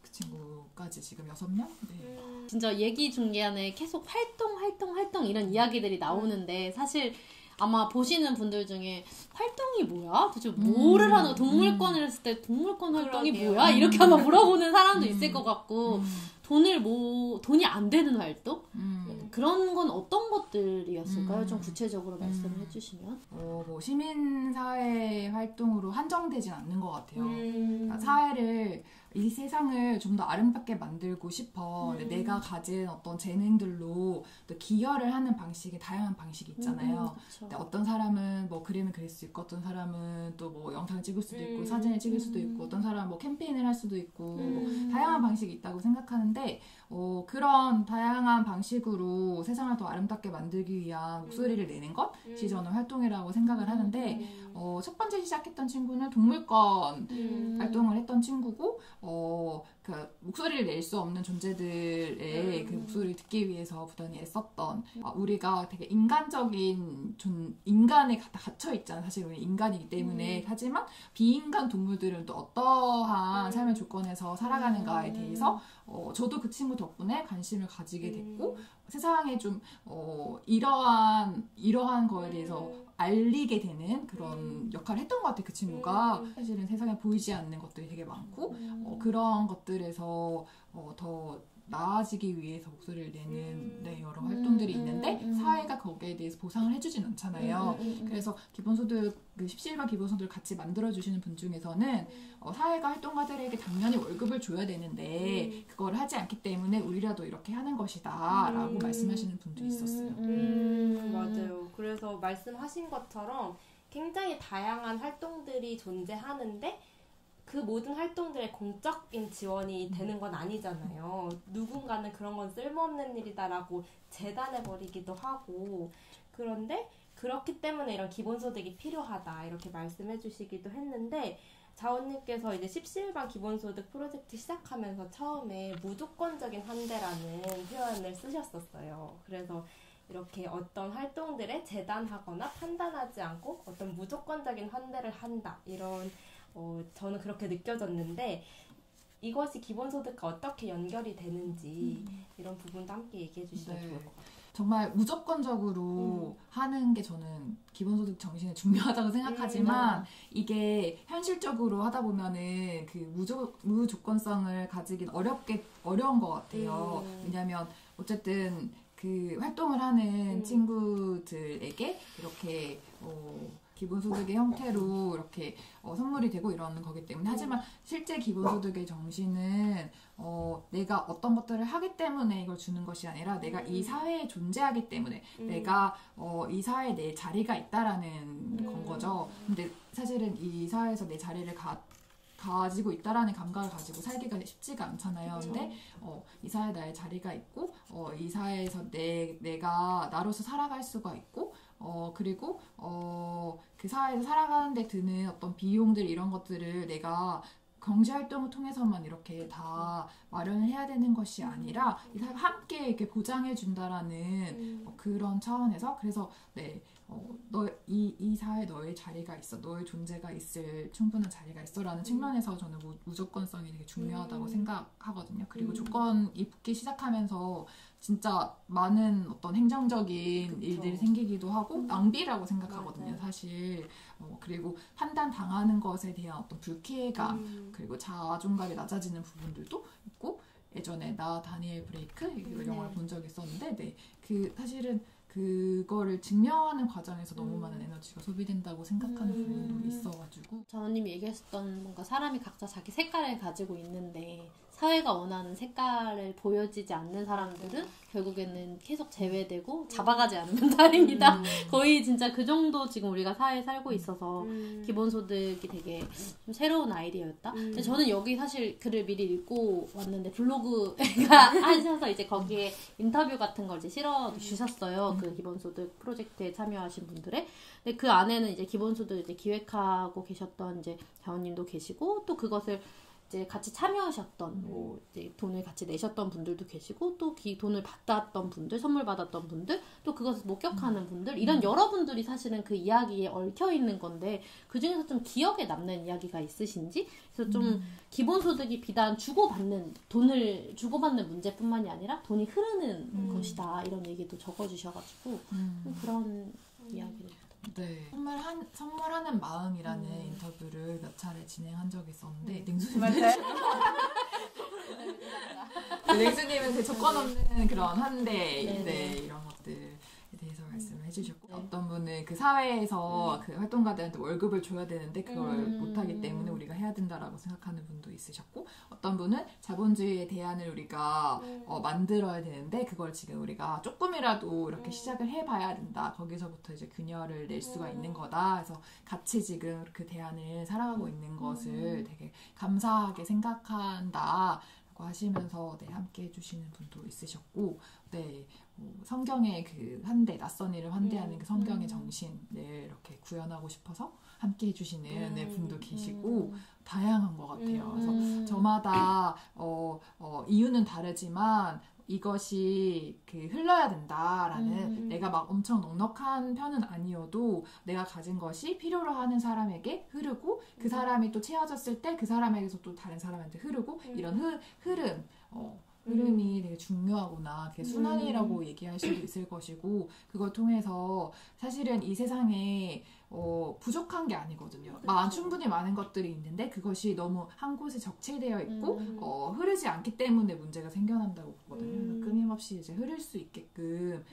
그 친구까지 지금 6명? 네. 진짜 얘기 중간에 계속 활동 이런 이야기들이 나오는데 사실 아마 보시는 분들 중에 활동이 뭐야? 도대체 뭐를 하는 거야? 동물권을 했을 때 동물권 활동이 뭐야? 이렇게 아마 물어보는 사람도 있을 것 같고 돈이 안 되는 활동? 그런 건 어떤 것들이었을까요? 좀 구체적으로 말씀을 해주시면. 뭐 시민사회 활동으로 한정되진 않는 것 같아요. 그러니까 사회를 이 세상을 좀 더 아름답게 만들고 싶어. 내가 가진 어떤 재능들로 또 기여를 하는 방식이 다양한 방식이 있잖아요. 근데 어떤 사람은 뭐 그림을 그릴 수 있고 어떤 사람은 또 뭐 영상을 찍을 수도 있고 사진을 찍을 수도 있고 어떤 사람은 뭐 캠페인을 할 수도 있고 뭐 다양한 방식이 있다고 생각하는데 그런 다양한 방식으로 세상을 더 아름답게 만들기 위한 목소리를 내는 것이 저는 활동이라고 생각을 하는데 첫 번째 시작했던 친구는 동물권 활동을 했던 친구고 그 목소리를 낼 수 없는 존재들의 그 목소리를 듣기 위해서 부단히 애썼던 우리가 되게 인간적인 인간에 갇혀 있잖아. 사실 우리 인간이기 때문에 하지만 비인간 동물들은 또 어떠한 삶의 조건에서 살아가는가에 대해서 저도 그 친구 덕분에 관심을 가지게 됐고 세상에 좀 이러한 거에 대해서 알리게 되는 그런 역할을 했던 것 같아요. 그 친구가 사실은 세상에 보이지 않는 것들이 되게 많고 그런 것들에서 더 나아지기 위해서 목소리를 내는 여러 활동들이 있는데 사회가 거기에 대해서 보상을 해주진 않잖아요. 그래서 기본소득, 그 17만 기본소득을 같이 만들어주시는 분 중에서는 사회가 활동가들에게 당연히 월급을 줘야 되는데 그걸 하지 않기 때문에 우리라도 이렇게 하는 것이다 라고 말씀하시는 분도 있었어요. 맞아요. 그래서 말씀하신 것처럼 굉장히 다양한 활동들이 존재하는데 그 모든 활동들의 공적인 지원이 되는 건 아니잖아요. 누군가는 그런 건 쓸모없는 일이다라고 재단해버리기도 하고 그런데 그렇기 때문에 이런 기본소득이 필요하다 이렇게 말씀해 주시기도 했는데 자원님께서 이제 17반 기본소득 프로젝트 시작하면서 처음에 무조건적인 환대라는 표현을 쓰셨었어요. 그래서 이렇게 어떤 활동들에 재단하거나 판단하지 않고 어떤 무조건적인 환대를 한다 이런 저는 그렇게 느껴졌는데 이것이 기본소득과 어떻게 연결이 되는지 이런 부분도 함께 얘기해 주시면 좋을 것 같아요. 정말 무조건적으로 하는 게 저는 기본소득 정신에 중요하다고 생각하지만 이게 현실적으로 하다 보면은 그 무조건성을 가지긴 어려운 것 같아요. 왜냐하면 어쨌든 그 활동을 하는 친구들에게 이렇게 기본소득의 형태로 이렇게 선물이 되고 이러는 거기 때문에 하지만 실제 기본소득의 정신은 내가 어떤 것들을 하기 때문에 이걸 주는 것이 아니라 내가 이 사회에 존재하기 때문에 내가 이 사회에 내 자리가 있다라는 건 거죠. 근데 사실은 이 사회에서 내 자리를 가지고 있다라는 감각을 가지고 살기가 쉽지가 않잖아요. 근데 이 사회에 나의 자리가 있고 이 사회에서 내가 나로서 살아갈 수가 있고 그리고 그 사회에서 살아가는 데 드는 어떤 비용들 이런 것들을 내가 경제활동을 통해서만 이렇게 다 마련을 해야 되는 것이 아니라 이 사회가 함께 이렇게 보장해 준다라는 그런 차원에서 그래서 이 사회에 너의 자리가 있어, 너의 존재가 있을 충분한 자리가 있어라는 측면에서 저는 무조건성이 되게 중요하다고 생각하거든요. 그리고 조건이 붙기 시작하면서 진짜 많은 어떤 행정적인 일들이 생기기도 하고 낭비라고 생각하거든요, 사실. 그리고 판단당하는 것에 대한 어떤 불쾌감 그리고 자존감이 낮아지는 부분들도 있고 예전에 나 다니엘 브레이크 이 영화를 본 적이 있었는데 그 사실은 그거를 증명하는 과정에서 너무 많은 에너지가 소비된다고 생각하는 부분도 있어가지고 자원님이 얘기하셨던 뭔가 사람이 각자 자기 색깔을 가지고 있는데 사회가 원하는 색깔을 보여지지 않는 사람들은 결국에는 계속 제외되고 잡아가지 않으면 다행이다. 거의 진짜 그 정도 지금 우리가 사회에 살고 있어서 기본소득이 되게 좀 새로운 아이디어였다. 근데 저는 여기 사실 글을 미리 읽고 왔는데 블로그가 하셔서 이제 거기에 인터뷰 같은 걸 이제 실어 주셨어요. 그 기본소득 프로젝트에 참여하신 분들의. 근데 그 안에는 이제 기본소득 이제 기획하고 계셨던 이제 자원님도 계시고 또 그것을 이제 같이 참여하셨던 뭐 이제 돈을 같이 내셨던 분들도 계시고 또 돈을 받았던 분들, 선물 받았던 분들, 또 그것을 목격하는 분들 이런 여러분들이 사실은 그 이야기에 얽혀 있는 건데 그 중에서 좀 기억에 남는 이야기가 있으신지 그래서 좀 기본소득이 비단 돈을 주고받는 문제뿐만이 아니라 돈이 흐르는 것이다 이런 얘기도 적어주셔가지고 그런 이야기를. 네. 선물하는 마음이라는 인터뷰를 몇 차례 진행한 적이 있었는데, 냉수님은 냉수님은 조건 없는 그런 환대, 이런 것들에 대해서 말씀을 해주셨고, 어떤 분은 그 사회에서 그 활동가들한테 월급을 줘야 되는데 그걸 못하기 때문에 우리가 해야 된다라고 생각하는 분도 있으셨고, 어떤 분은 자본주의의 대안을 우리가 만들어야 되는데 그걸 지금 우리가 조금이라도 이렇게 시작을 해봐야 된다. 거기서부터 이제 균열을 낼 수가 있는 거다. 그래서 같이 지금 그 대안을 살아가고 있는 것을 되게 감사하게 생각한다. 하시면서 함께 해주시는 분도 있으셨고, 성경의 그 환대, 낯선 일을 환대하는 그 성경의 정신을 이렇게 구현하고 싶어서 함께 해주시는 분도 계시고 다양한 것 같아요. 그래서 저마다 이유는 다르지만 이것이 흘러야 된다라는 내가 막 엄청 넉넉한 편은 아니어도 내가 가진 것이 필요로 하는 사람에게 흐르고 그 사람이 또 채워졌을 때 그 사람에게서 또 다른 사람한테 흐르고 이런 흐름이 되게 중요하구나. 그게 순환이라고 얘기할 수도 있을 것이고 그걸 통해서 사실은 이 세상에 부족한 게 아니거든요. 충분히 많은 것들이 있는데 그것이 너무 한 곳에 적체되어 있고 흐르지 않기 때문에 문제가 생겨난다고 보거든요. 끊임없이 이제 흐를 수 있게끔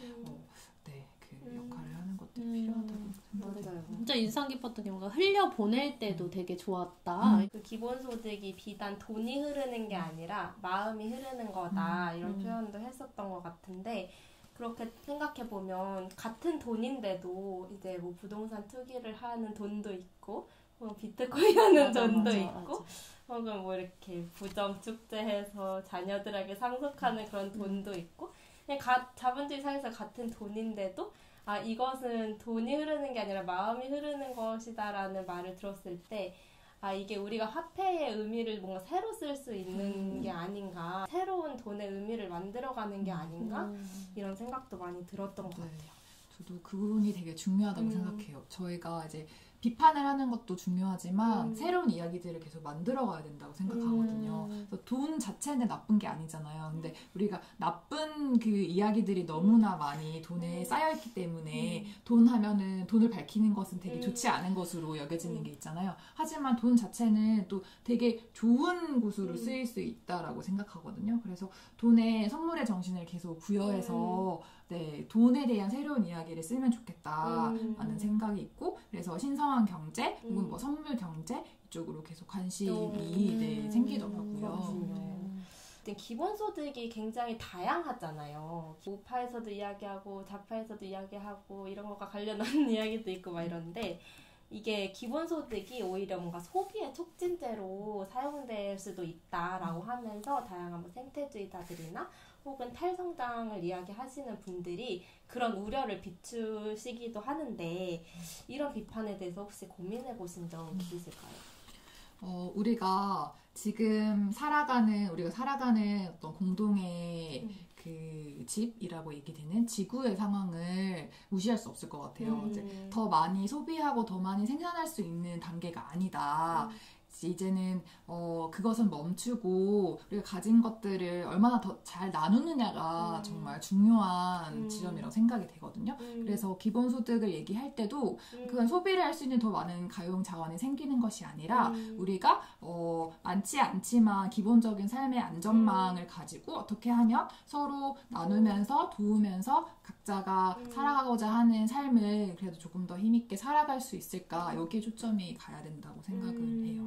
그 역할을 하는 것들이 필요하다고 생각해요. 진짜 인상 깊었던 경우가 흘려보낼 때도 되게 좋았다. 그 기본소득이 비단 돈이 흐르는 게 아니라 마음이 흐르는 거다 이런 표현도 했었던 것 같은데 그렇게 생각해보면 같은 돈인데도 이제 뭐 부동산 투기를 하는 돈도 있고 뭐 비트코인 하는 돈도 있고 혹은 뭐 이렇게 부정 축제해서 자녀들에게 상속하는 그런 돈도 있고 그냥 자본주의 사회에서 같은 돈인데도 이것은 돈이 흐르는 게 아니라 마음이 흐르는 것이다라는 말을 들었을 때 이게 우리가 화폐의 의미를 뭔가 새로 쓸 수 있는 게 아닌가 새로운 돈의 의미를 만들어가는 게 아닌가 이런 생각도 많이 들었던 것 같아요. 저도 그 부분이 되게 중요하다고 생각해요. 저희가 이제 비판을 하는 것도 중요하지만 새로운 이야기들을 계속 만들어가야 된다고 생각하거든요. 그래서 돈 자체는 나쁜 게 아니잖아요. 근데 우리가 나쁜 그 이야기들이 너무나 많이 돈에 쌓여있기 때문에 돈 하면은 돈을 밝히는 것은 되게 좋지 않은 것으로 여겨지는 게 있잖아요. 하지만 돈 자체는 또 되게 좋은 곳으로 쓰일 수 있다라고 생각하거든요. 그래서 돈에 선물의 정신을 계속 부여해서 돈에 대한 새로운 이야기를 쓰면 좋겠다라는 생각이 있고 그래서 신성한 경제 혹은 뭐 선물 경제 이쪽으로 계속 관심이 생기더라고요. 기본소득이 굉장히 다양하잖아요. 우파에서도 이야기하고 좌파에서도 이야기하고 이런 것과 관련한 이야기도 있고 막 이런데 이게 기본소득이 오히려 뭔가 소비의 촉진제로 사용될 수도 있다라고 하면서 다양한 뭐 생태주의자들이나 혹은 탈성장을 이야기하시는 분들이 그런 우려를 비추시기도 하는데 이런 비판에 대해서 혹시 고민해 보신 적 있으실까요? 우리가 지금 살아가는 어떤 공동의 그 집이라고 얘기되는 지구의 상황을 무시할 수 없을 것 같아요. 이제 더 많이 소비하고 더 많이 생산할 수 있는 단계가 아니다. 이제는 그것은 멈추고 우리가 가진 것들을 얼마나 더 잘 나누느냐가 정말 중요한 지점이라고 생각이 되거든요. 그래서 기본소득을 얘기할 때도 그건 소비를 할 수 있는 더 많은 가용 자원이 생기는 것이 아니라 우리가 많지 않지만 기본적인 삶의 안전망을 가지고 어떻게 하면 서로 나누면서 도우면서 각자가 살아가고자 하는 삶을 그래도 조금 더 힘있게 살아갈 수 있을까 여기에 초점이 가야 된다고 생각을 해요.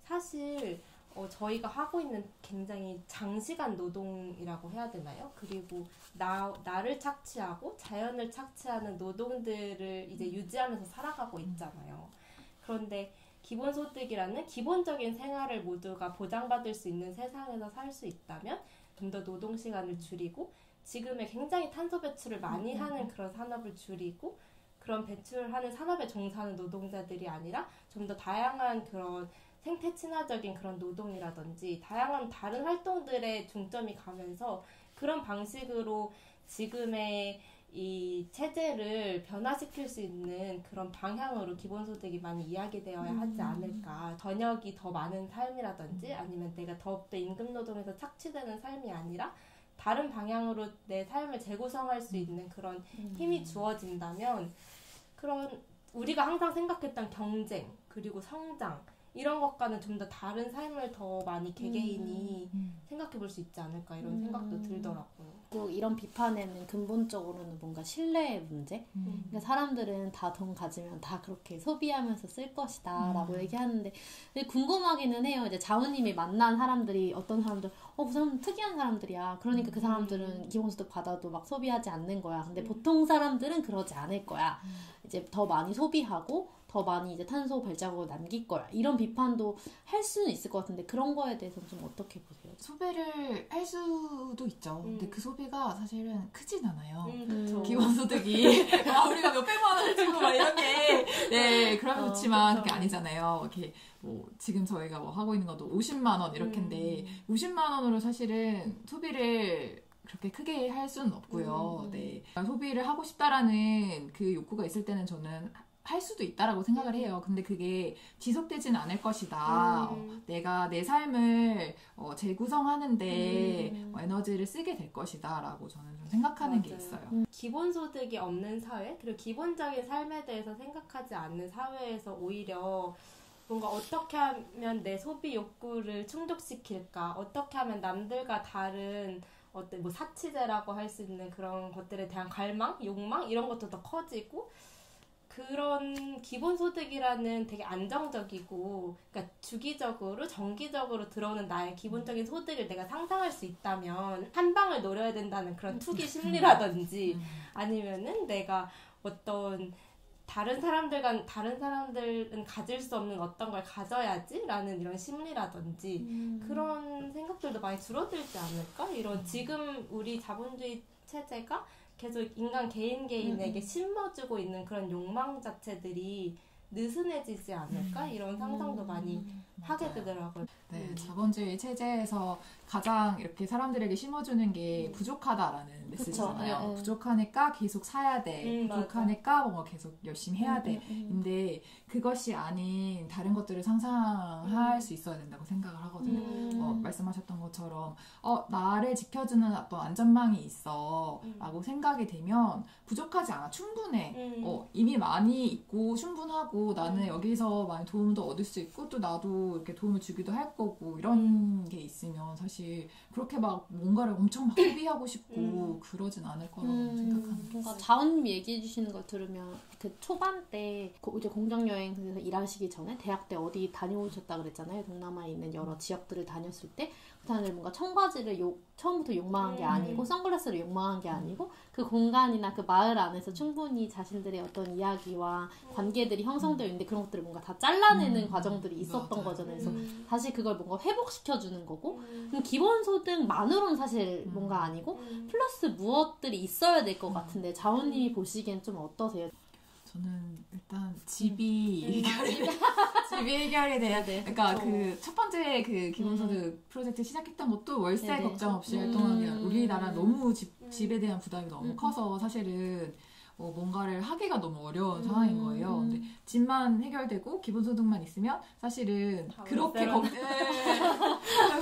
사실 저희가 하고 있는 굉장히 장시간 노동이라고 해야 되나요? 그리고 나를 착취하고 자연을 착취하는 노동들을 이제 유지하면서 살아가고 있잖아요. 그런데 기본소득이라는 기본적인 생활을 모두가 보장받을 수 있는 세상에서 살 수 있다면 좀 더 노동시간을 줄이고 지금의 굉장히 탄소 배출을 많이 하는 그런 산업을 줄이고 그런 배출하는 산업에 종사하는 노동자들이 아니라 좀 더 다양한 그런 생태 친화적인 그런 노동이라든지 다양한 다른 활동들에 중점이 가면서 그런 방식으로 지금의 이 체제를 변화시킬 수 있는 그런 방향으로 기본소득이 많이 이야기되어야 하지 않을까. 저녁이 더 많은 삶이라든지 아니면 내가 더욱더 임금노동에서 착취되는 삶이 아니라 다른 방향으로 내 삶을 재구성할 수 있는 그런 힘이 주어진다면 그런 우리가 항상 생각했던 경쟁 그리고 성장 이런 것과는 좀 더 다른 삶을 더 많이 개개인이 생각해 볼 수 있지 않을까 이런 생각도 들더라고요. 또 이런 비판에는 근본적으로는 뭔가 신뢰의 문제? 그러니까 사람들은 다 돈 가지면 다 그렇게 소비하면서 쓸 것이다 라고 얘기하는데 근데 궁금하기는 해요. 이제 자우님이 만난 사람들이 어떤 사람들 그 사람 특이한 사람들이야. 그러니까 그 사람들은 기본소득 받아도 막 소비하지 않는 거야. 근데 보통 사람들은 그러지 않을 거야. 이제 더 많이 소비하고 더 많이 이제 탄소 발자국을 남길 거야. 이런 비판도 할 수는 있을 것 같은데 그런 거에 대해서는 좀 어떻게 보세요? 소비를 할 수도 있죠. 근데 그 소비가 사실은 크진 않아요. 그쵸. 기본소득이 우리가 몇백만 원을 주고 막 이런 게 네, 그러면 좋지만 그게 아니잖아요. 이렇게 뭐 지금 저희가 뭐 하고 있는 것도 50만 원 이렇게인데 50만 원으로 사실은 소비를 그렇게 크게 할 수는 없고요. 네. 소비를 하고 싶다라는 그 욕구가 있을 때는 저는 할 수도 있다라고 생각을 해요. 근데 그게 지속되지는 않을 것이다. 내가 내 삶을 재구성하는데 에너지를 쓰게 될 것이다 라고 저는 좀 생각하는 게 있어요. 기본소득이 없는 사회 그리고 기본적인 삶에 대해서 생각하지 않는 사회에서 오히려 뭔가 어떻게 하면 내 소비 욕구를 충족시킬까 어떻게 하면 남들과 다른 어떤 뭐 사치제라고 할 수 있는 그런 것들에 대한 갈망, 욕망 이런 것도 더 커지고 그런 기본소득이라는 되게 안정적이고 그러니까 주기적으로 정기적으로 들어오는 나의 기본적인 소득을 내가 상상할 수 있다면 한 방을 노려야 된다는 그런 투기 심리라든지 아니면은 내가 어떤 다른 사람들은 가질 수 없는 어떤 걸 가져야지라는 이런 심리라든지 그런 생각들도 많이 줄어들지 않을까? 이런 지금 우리 자본주의 체제가 계속 인간 개인에게 심어주고 있는 그런 욕망 자체들이 느슨해지지 않을까? 이런 상상도 많이 하게 되더라고요. 네, 자본주의 체제에서 가장 이렇게 사람들에게 심어주는 게 부족하다라는 메시지잖아요. 그쵸. 부족하니까 계속 사야 돼. 부족하니까 뭔가 계속 열심히 해야 돼. 근데 그것이 아닌 다른 것들을 상상할 수 있어야 된다고 생각을 하거든요. 말씀하셨던 것처럼 나를 지켜주는 어떤 안전망이 있어 라고 생각이 되면 부족하지 않아. 충분해. 이미 많이 있고 충분하고 나는 여기서 많이 도움도 얻을 수 있고 또 나도 이렇게 도움을 주기도 할 거고 이런 게 있으면 사실 그렇게 막 뭔가를 엄청 막 소비하고 싶고 그러진 않을 거라고 생각합니다. 뭔가 자원님 얘기해 주시는 걸 들으면 그 초반 때 이제 공정여행에서 일하시기 전에 대학 때 어디 다녀오셨다 그랬잖아요. 동남아에 있는 여러 지역들을 다녔을 때 다들 뭔가 청바지를 처음부터 욕망한 게 아니고 선글라스를 욕망한 게 아니고 그 공간이나 그 마을 안에서 충분히 자신들의 어떤 이야기와 관계들이 형성되어 있는데 그런 것들을 뭔가 다 잘라내는 과정들이 있었던 거잖아요. 그래서 다시 그걸 뭔가 회복시켜주는 거고 기본소득만으로는 사실 뭔가 아니고 플러스 무엇들이 있어야 될 것 같은데 자원님이 보시기엔 좀 어떠세요? 저는 일단 집이 해결이 돼야 돼. 그러니까 그 첫 번째 그 기본소득 프로젝트 시작했던 것도 월세 걱정 없이 활동하기 우리나라 너무 집에 대한 부담이 너무 커서 사실은 뭔가를 하기가 너무 어려운 상황인 거예요. 근데 집만 해결되고 기본소득만 있으면 사실은 그렇게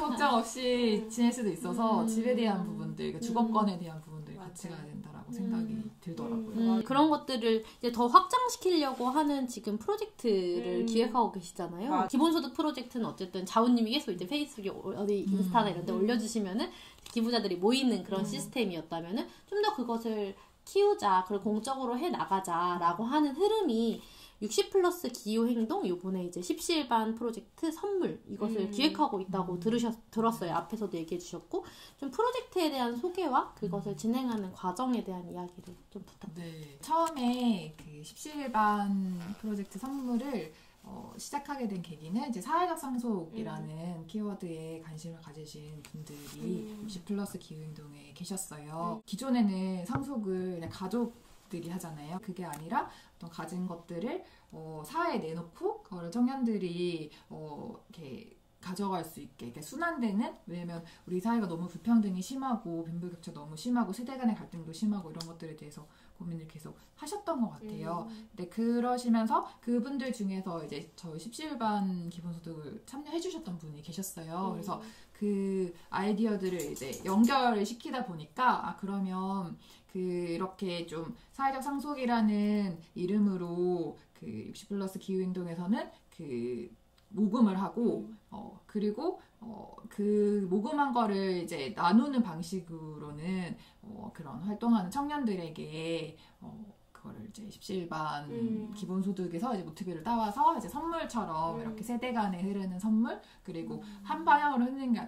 걱정 없이 지낼 수도 있어서 집에 대한 부분들, 그러니까 주거권에 대한 부분들이 같이 가야 된다라고 생각이 들더라고요. 그런 것들을 이제 더 확장시키려고 하는 지금 프로젝트를 기획하고 계시잖아요. 기본소득 프로젝트는 어쨌든 자우님이 계속 이제 페이스북에 어디 인스타나 이런 데 올려주시면은 기부자들이 모이는 그런 시스템이었다면은 좀 더 그것을 키우자, 그리고 공적으로 해 나가자라고 하는 흐름이 60 플러스 기후행동, 요번에 이제 십시일반 프로젝트 선물, 이것을 기획하고 있다고 들었어요. 앞에서도 얘기해 주셨고, 좀 프로젝트에 대한 소개와 그것을 진행하는 과정에 대한 이야기를 좀 부탁드립니다. 네. 처음에 그 십시일반 프로젝트 선물을 시작하게 된 계기는 이제 사회적 상속이라는 키워드에 관심을 가지신 분들이 60 플러스 기후행동에 계셨어요. 기존에는 상속을 그냥 가족들이 하잖아요. 그게 아니라 어떤 가진 것들을 사회에 내놓고 그거를 청년들이 이렇게 가져갈 수 있게 이렇게 순환되는, 왜냐면 우리 사회가 너무 불평등이 심하고 빈부격차 너무 심하고 세대 간의 갈등도 심하고 이런 것들에 대해서 고민을 계속 하셨던 것 같아요. 근데 그러시면서 그분들 중에서 이제 저희 십시일반 기본소득을 참여해 주셨던 분이 계셨어요. 그래서 그 아이디어들을 이제 연결을 시키다 보니까 그러면 이렇게 좀 사회적 상속이라는 이름으로 그 60 플러스 기후행동에서는 모금을 하고 그리고 그 모금한 거를 이제 나누는 방식으로는 그런 활동하는 청년들에게 그거를 이제 십시일반 기본소득에서 이제 모티브를 따와서 이제 선물처럼 이렇게 세대 간에 흐르는 선물, 그리고 한 방향으로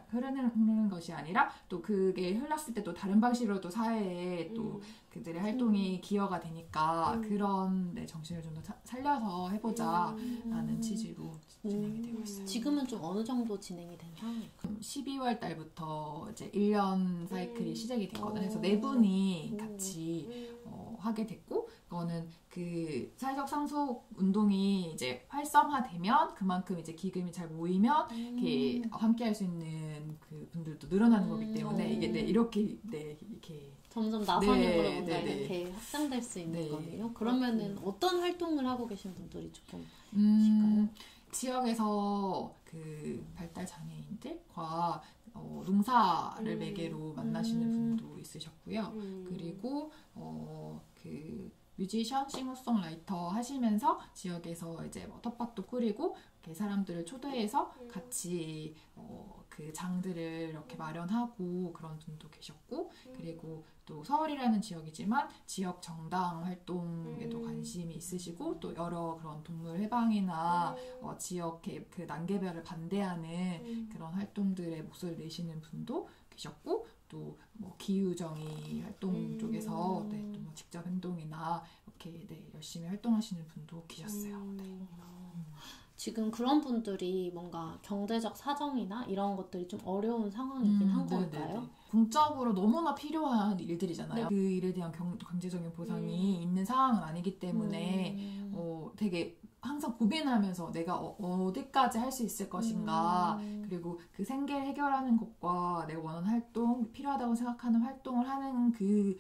흐르는 것이 아니라 또 그게 흘렀을 때 또 다른 방식으로 또 사회에 또 그들의 활동이 기여가 되니까 그런 정신을 좀 더 살려서 해보자 라는 취지로 진행이 되고 있어요. 지금은 좀 어느 정도 진행이 된 상황일까요? 12월 달부터 이제 1년 사이클이 시작이 됐거든요. 그래서 네 분이 같이 하게 됐고, 그거는 그 사회적 상속 운동이 이제 활성화되면 그만큼 이제 기금이 잘 모이면 이렇게 함께 할 수 있는 그 분들도 늘어나는 거기 때문에 이게 이렇게 점점 나선형으로 뭔가 이렇게 확장될 수 있는 거네요. 그러면은 어떤 활동을 하고 계신 분들이 조금 계실까요? 지역에서 그 발달 장애인들과 농사를 매개로 만나시는 분도 있으셨고요. 그리고 그 뮤지션, 싱어송라이터 하시면서 지역에서 이제 뭐 텃밭도 꾸리고 이렇게 사람들을 초대해서 같이 그 장들을 이렇게 마련하고 그런 분도 계셨고, 그리고 또 서울이라는 지역이지만 지역 정당 활동에도 관심이 있으시고, 또 여러 그런 동물 해방이나 지역 그 난개별을 반대하는 그런 활동들의 목소리를 내시는 분도 계셨고, 또 뭐 기후정의 활동 쪽에서 또 뭐 직접 행동이나 이렇게 열심히 활동하시는 분도 계셨어요. 지금 그런 분들이 뭔가 경제적 사정이나 이런 것들이 좀 어려운 상황이긴 한 걸까요? 공적으로 너무나 필요한 일들이잖아요. 그 일에 대한 경제적인 보상이 있는 상황은 아니기 때문에 되게 항상 고민하면서 내가 어디까지 할 수 있을 것인가, 그리고 그 생계를 해결하는 것과 내가 원하는 활동, 필요하다고 생각하는 활동을 하는 그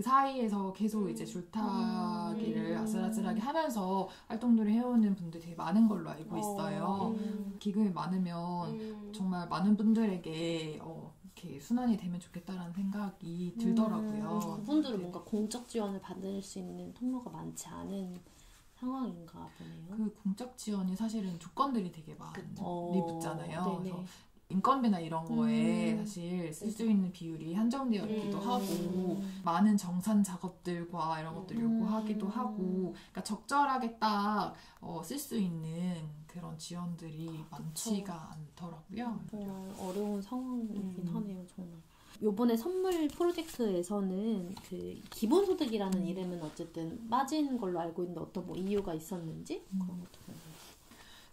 사이에서 계속 이제 줄타기를 아슬아슬하게 하면서 활동들을 해오는 분들이 되게 많은 걸로 알고 있어요. 기금이 많으면 정말 많은 분들에게 이렇게 순환이 되면 좋겠다라는 생각이 들더라고요. 그분들은 뭔가 공적 지원을 받을 수 있는 통로가 많지 않은 상황인가 보네요. 그 공적 지원이 사실은 조건들이 되게 많이 붙잖아요. 그래서 인건비나 이런 거에 사실 쓸 수 있는 비율이 한정되어 있기도 하고, 많은 정산 작업들과 이런 것들을 요구하기도 하고, 그러니까 적절하게 딱 쓸 수 있는 그런 지원들이 많지가 않더라고요. 정말 어려운 상황이긴 하네요, 정말. 요번에 선물 프로젝트에서는 그 기본소득이라는 이름은 어쨌든 빠진 걸로 알고 있는데 어떤 뭐 이유가 있었는지 그런 것도 궁금해요.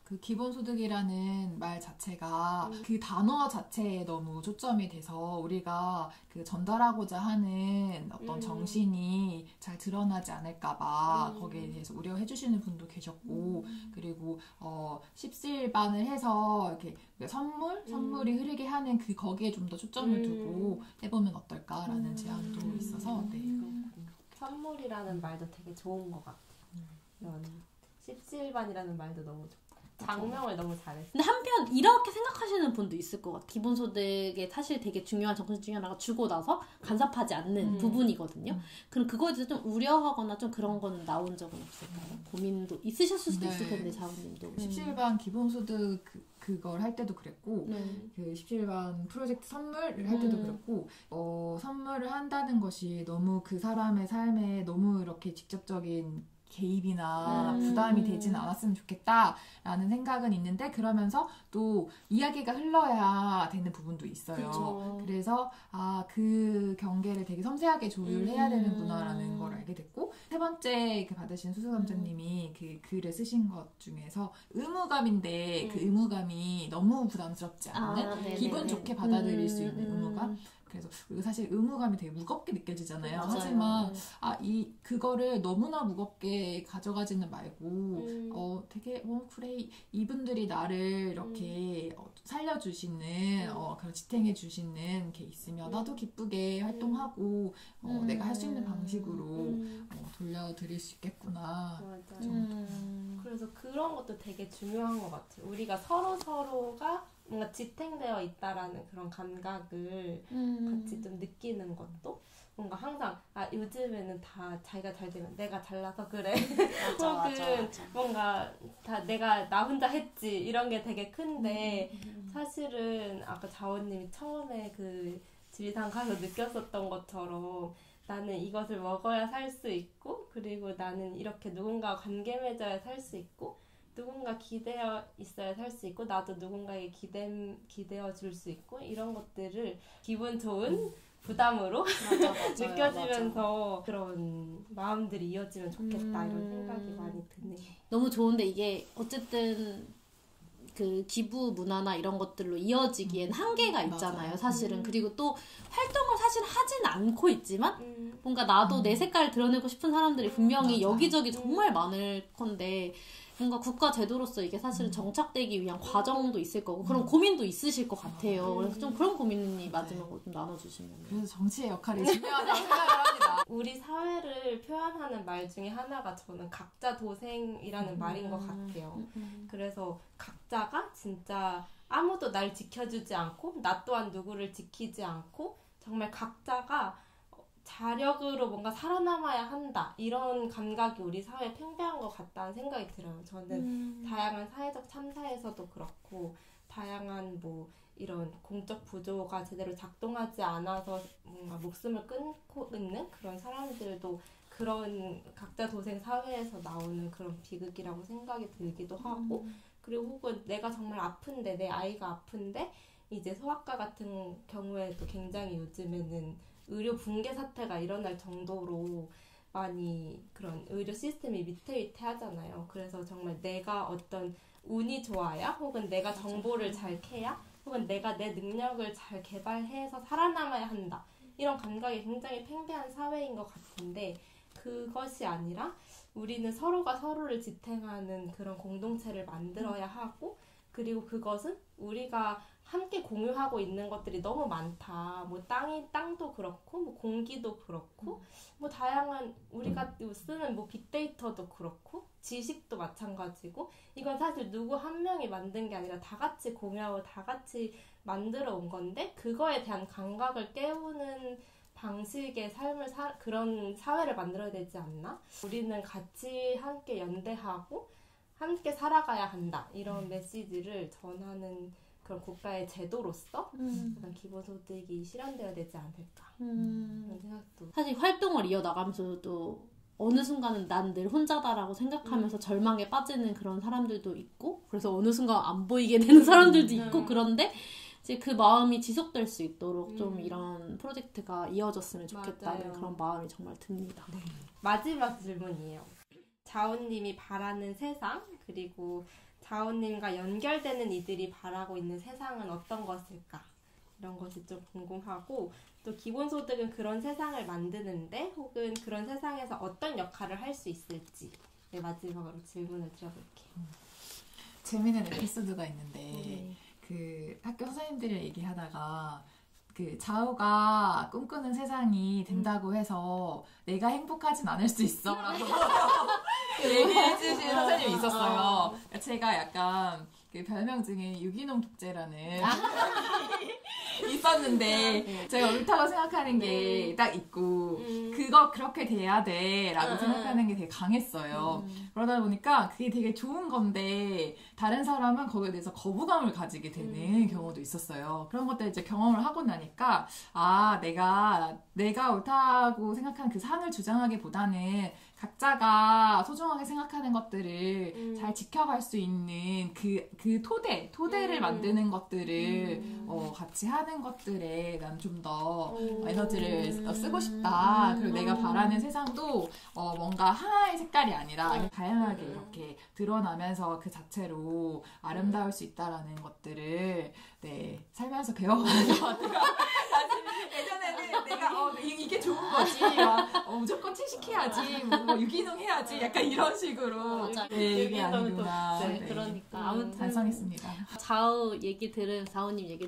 그 기본소득이라는 말 자체가 그 단어 자체에 너무 초점이 돼서 우리가 그 전달하고자 하는 어떤 정신이 잘 드러나지 않을까봐 거기에 대해서 우려해 주시는 분도 계셨고, 그리고 십시일반을 해서 이렇게 선물이 흐르게 하는 거기에 좀 더 초점을 두고 해보면 어떨까라는 제안도 있어서 선물이라는 말도 되게 좋은 것 같아요. 이런 십시일반이라는 말도 너무 좋고 장명을 너무 잘했어요. 근데 한편 이렇게 생각하시는 분도 있을 것 같아요. 기본소득에 사실 되게 중요한 정신 중에 하나가 주고 나서 간섭하지 않는 부분이거든요. 그럼 그거에 대해서 좀 우려하거나 좀 그런 거는 나온 적은 없을까요? 고민도 있으셨을 수도 있을 텐데 자우님도. 십시일반 기본소득 그걸 할 때도 그랬고, 그 십시일반 프로젝트 선물을 할 때도 그랬고, 선물을 한다는 것이 너무 그 사람의 삶에 너무 이렇게 직접적인 개입이나 부담이 되지는 않았으면 좋겠다라는 생각은 있는데 그러면서 또 이야기가 흘러야 되는 부분도 있어요. 그쵸. 그래서 그 경계를 되게 섬세하게 조율해야 되는구나라는 걸 알게 됐고 세 번째 그 받으신 수수감자님이 그 글을 쓰신 것 중에서 의무감인데 그 의무감이 너무 부담스럽지 않은 기분 좋게 받아들일 수 있는 의무감. 그래서 그리고 사실 의무감이 되게 무겁게 느껴지잖아요. 맞아요. 하지만 그거를 너무나 무겁게 가져가지는 말고 되게 그래 이분들이 나를 이렇게 살려주시는 그런 지탱해 주시는 게 있으면 나도 기쁘게 활동하고 내가 할 수 있는 방식으로 돌려드릴 수 있겠구나. 맞아요. 그래서 그런 것도 되게 중요한 것 같아요. 우리가 서로가 뭔가 지탱되어 있다라는 그런 감각을 같이 좀 느끼는 것도 뭔가 항상 요즘에는 다 자기가 잘 되면 내가 잘나서 그래 혹은 뭔가 다 내가 나 혼자 했지 이런 게 되게 큰데 사실은 아까 자원님이 처음에 그 지리산 가서 느꼈었던 것처럼 나는 이것을 먹어야 살 수 있고 그리고 나는 이렇게 누군가와 관계 맺어야 살 수 있고 누군가 기대어 있어야 살 수 있고 나도 누군가에게 기대어 줄 수 있고 이런 것들을 기분 좋은 부담으로 느껴지면서 그런 마음들이 이어지면 좋겠다 이런 생각이 많이 드네요. 너무 좋은데 이게 어쨌든 그 기부 문화나 이런 것들로 이어지기엔 한계가 있잖아요. 사실은. 그리고 또 활동을 사실 하진 않고 있지만 뭔가 나도 내 색깔을 드러내고 싶은 사람들이 분명히 여기저기 정말 많을 건데 뭔가 국가 제도로서 이게 사실은 정착되기 위한 과정도 있을 거고 그런 고민도 있으실 것 같아요. 그래서 좀 그런 고민이 마지막으로 좀 나눠주시면. 그래서 정치의 역할이 중요하다고 생각을 합니다. 우리 사회를 표현하는 말 중에 하나가 저는 각자 도생이라는 말인 것 같아요. 그래서 각자가 진짜 아무도 날 지켜주지 않고 나 또한 누구를 지키지 않고 정말 각자가 자력으로 뭔가 살아남아야 한다 이런 감각이 우리 사회에 팽배한 것 같다는 생각이 들어요. 저는 다양한 사회적 참사에서도 그렇고 다양한 뭐 이런 공적 구조가 제대로 작동하지 않아서 뭔가 목숨을 끊고 있는 그런 사람들도 그런 각자 도생 사회에서 나오는 그런 비극이라고 생각이 들기도 하고 그리고 혹은 내가 정말 아픈데 내 아이가 아픈데 이제 소아과 같은 경우에도 굉장히 요즘에는 의료 붕괴 사태가 일어날 정도로 많이 그런 의료 시스템이 위태위태하잖아요. 그래서 정말 내가 어떤 운이 좋아야 혹은 내가 정보를 잘 캐야 혹은 내가 내 능력을 잘 개발해서 살아남아야 한다. 이런 감각이 굉장히 팽배한 사회인 것 같은데 그것이 아니라 우리는 서로가 서로를 지탱하는 그런 공동체를 만들어야 하고 그리고 그것은 우리가 함께 공유하고 있는 것들이 너무 많다. 뭐 땅도 그렇고, 뭐 공기도 그렇고, 뭐 다양한 우리가 쓰는 뭐 빅데이터도 그렇고, 지식도 마찬가지고, 이건 사실 누구 한 명이 만든 게 아니라 다 같이 공유하고 다 같이 만들어 온 건데, 그거에 대한 감각을 깨우는 방식의 그런 사회를 만들어야 되지 않나? 우리는 같이 함께 연대하고, 함께 살아가야 한다. 이런 메시지를 전하는 그런 국가의 제도로서 그런 기본소득이 실현되어야 되지 않을까 그런 생각도. 사실 활동을 이어나가면서도 어느 순간은 난 늘 혼자다라고 생각하면서 절망에 빠지는 그런 사람들도 있고 그래서 어느 순간 안 보이게 되는 사람들도 있고 그런데 이제 그 마음이 지속될 수 있도록 좀 이런 프로젝트가 이어졌으면 좋겠다는 맞아요. 그런 마음이 정말 듭니다. 네. 마지막 질문이에요. 자온님이 바라는 세상 그리고 자온님과 연결되는 이들이 바라고 있는 세상은 어떤 것일까? 이런 것이 좀 궁금하고 또 기본소득은 그런 세상을 만드는데 혹은 그런 세상에서 어떤 역할을 할 수 있을지 마지막으로 질문을 드려볼게요. 재미있는 에피소드가 있는데 그 학교 선생님들이랑 얘기하다가 그 자우가 꿈꾸는 세상이 된다고 해서 내가 행복하진 않을 수 있어 라고 얘기해 주신 선생님이 있었어요. 제가 약간 그 별명 중에 유기농 독재라는 있었는데 제가 옳다고 생각하는 게 딱 있고 그거 그렇게 돼야 돼라고 생각하는 게 되게 강했어요. 그러다 보니까 그게 되게 좋은 건데 다른 사람은 거기에 대해서 거부감을 가지게 되는 경우도 있었어요. 그런 것들 이제 경험을 하고 나니까 내가 옳다고 생각하는 그 상을 주장하기보다는 각자가 소중하게 생각하는 것들을 잘 지켜갈 수 있는 그 토대를 만드는 것들을 같이 하는 것들에 난 좀 더 에너지를 쓰고 싶다. 그리고 내가 바라는 세상도 뭔가 하나의 색깔이 아니라 다양하게 이렇게 드러나면서 그 자체로 아름다울 수 있다라는 것들을 살면서 배워가는 것 같아요. 예전에는 내가 이게 좋은 거지 무조건 채식해야지 뭐 유기농 해야지 약간 이런 식으로 이게 아니구나. 그러니까 아무튼 반성했습니다. 자우님 얘기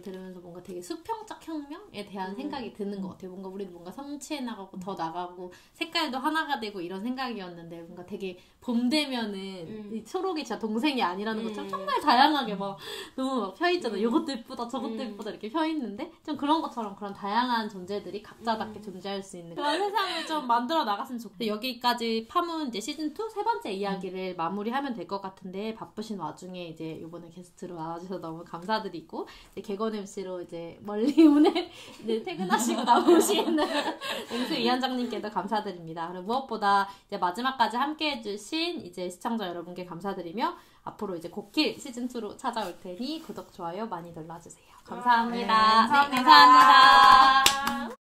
들으면서 뭔가 되게 수평적 혁명에 대한 생각이 드는 것 같아요. 뭔가 우리도 뭔가 성취해 나가고 더 나가고 색깔도 하나가 되고 이런 생각이었는데 뭔가 되게 봄 되면은 이 초록이 진짜 동생이 아니라는 것처럼 정말 다양하게 막 너무 막 펴있잖아. 이것도 예쁘다 저것도 예쁘다 이렇게 펴있는데 좀 그런 것처럼 그런 다양한 존재들이 각자답게 존재할 수 있는 그런 세상을 좀 만들어 나갔으면 좋겠어요. 여기까지 파문 이제 시즌2 세 번째 이야기를 마무리하면 될 것 같은데 바쁘신 와중에 이제 이번에 게스트로 와주셔서 너무 감사드리고 이제 개건 MC로 이제 멀리 오늘 이제 퇴근하시고 나오신 앵수 위원장님께도 감사드립니다. 그리고 무엇보다 이제 마지막까지 함께 해주신 이제 시청자 여러분께 감사드리며 앞으로 이제 곡길 시즌2로 찾아올 테니 구독, 좋아요 많이 눌러주세요. 감사합니다. 감사합니다. 감사합니다.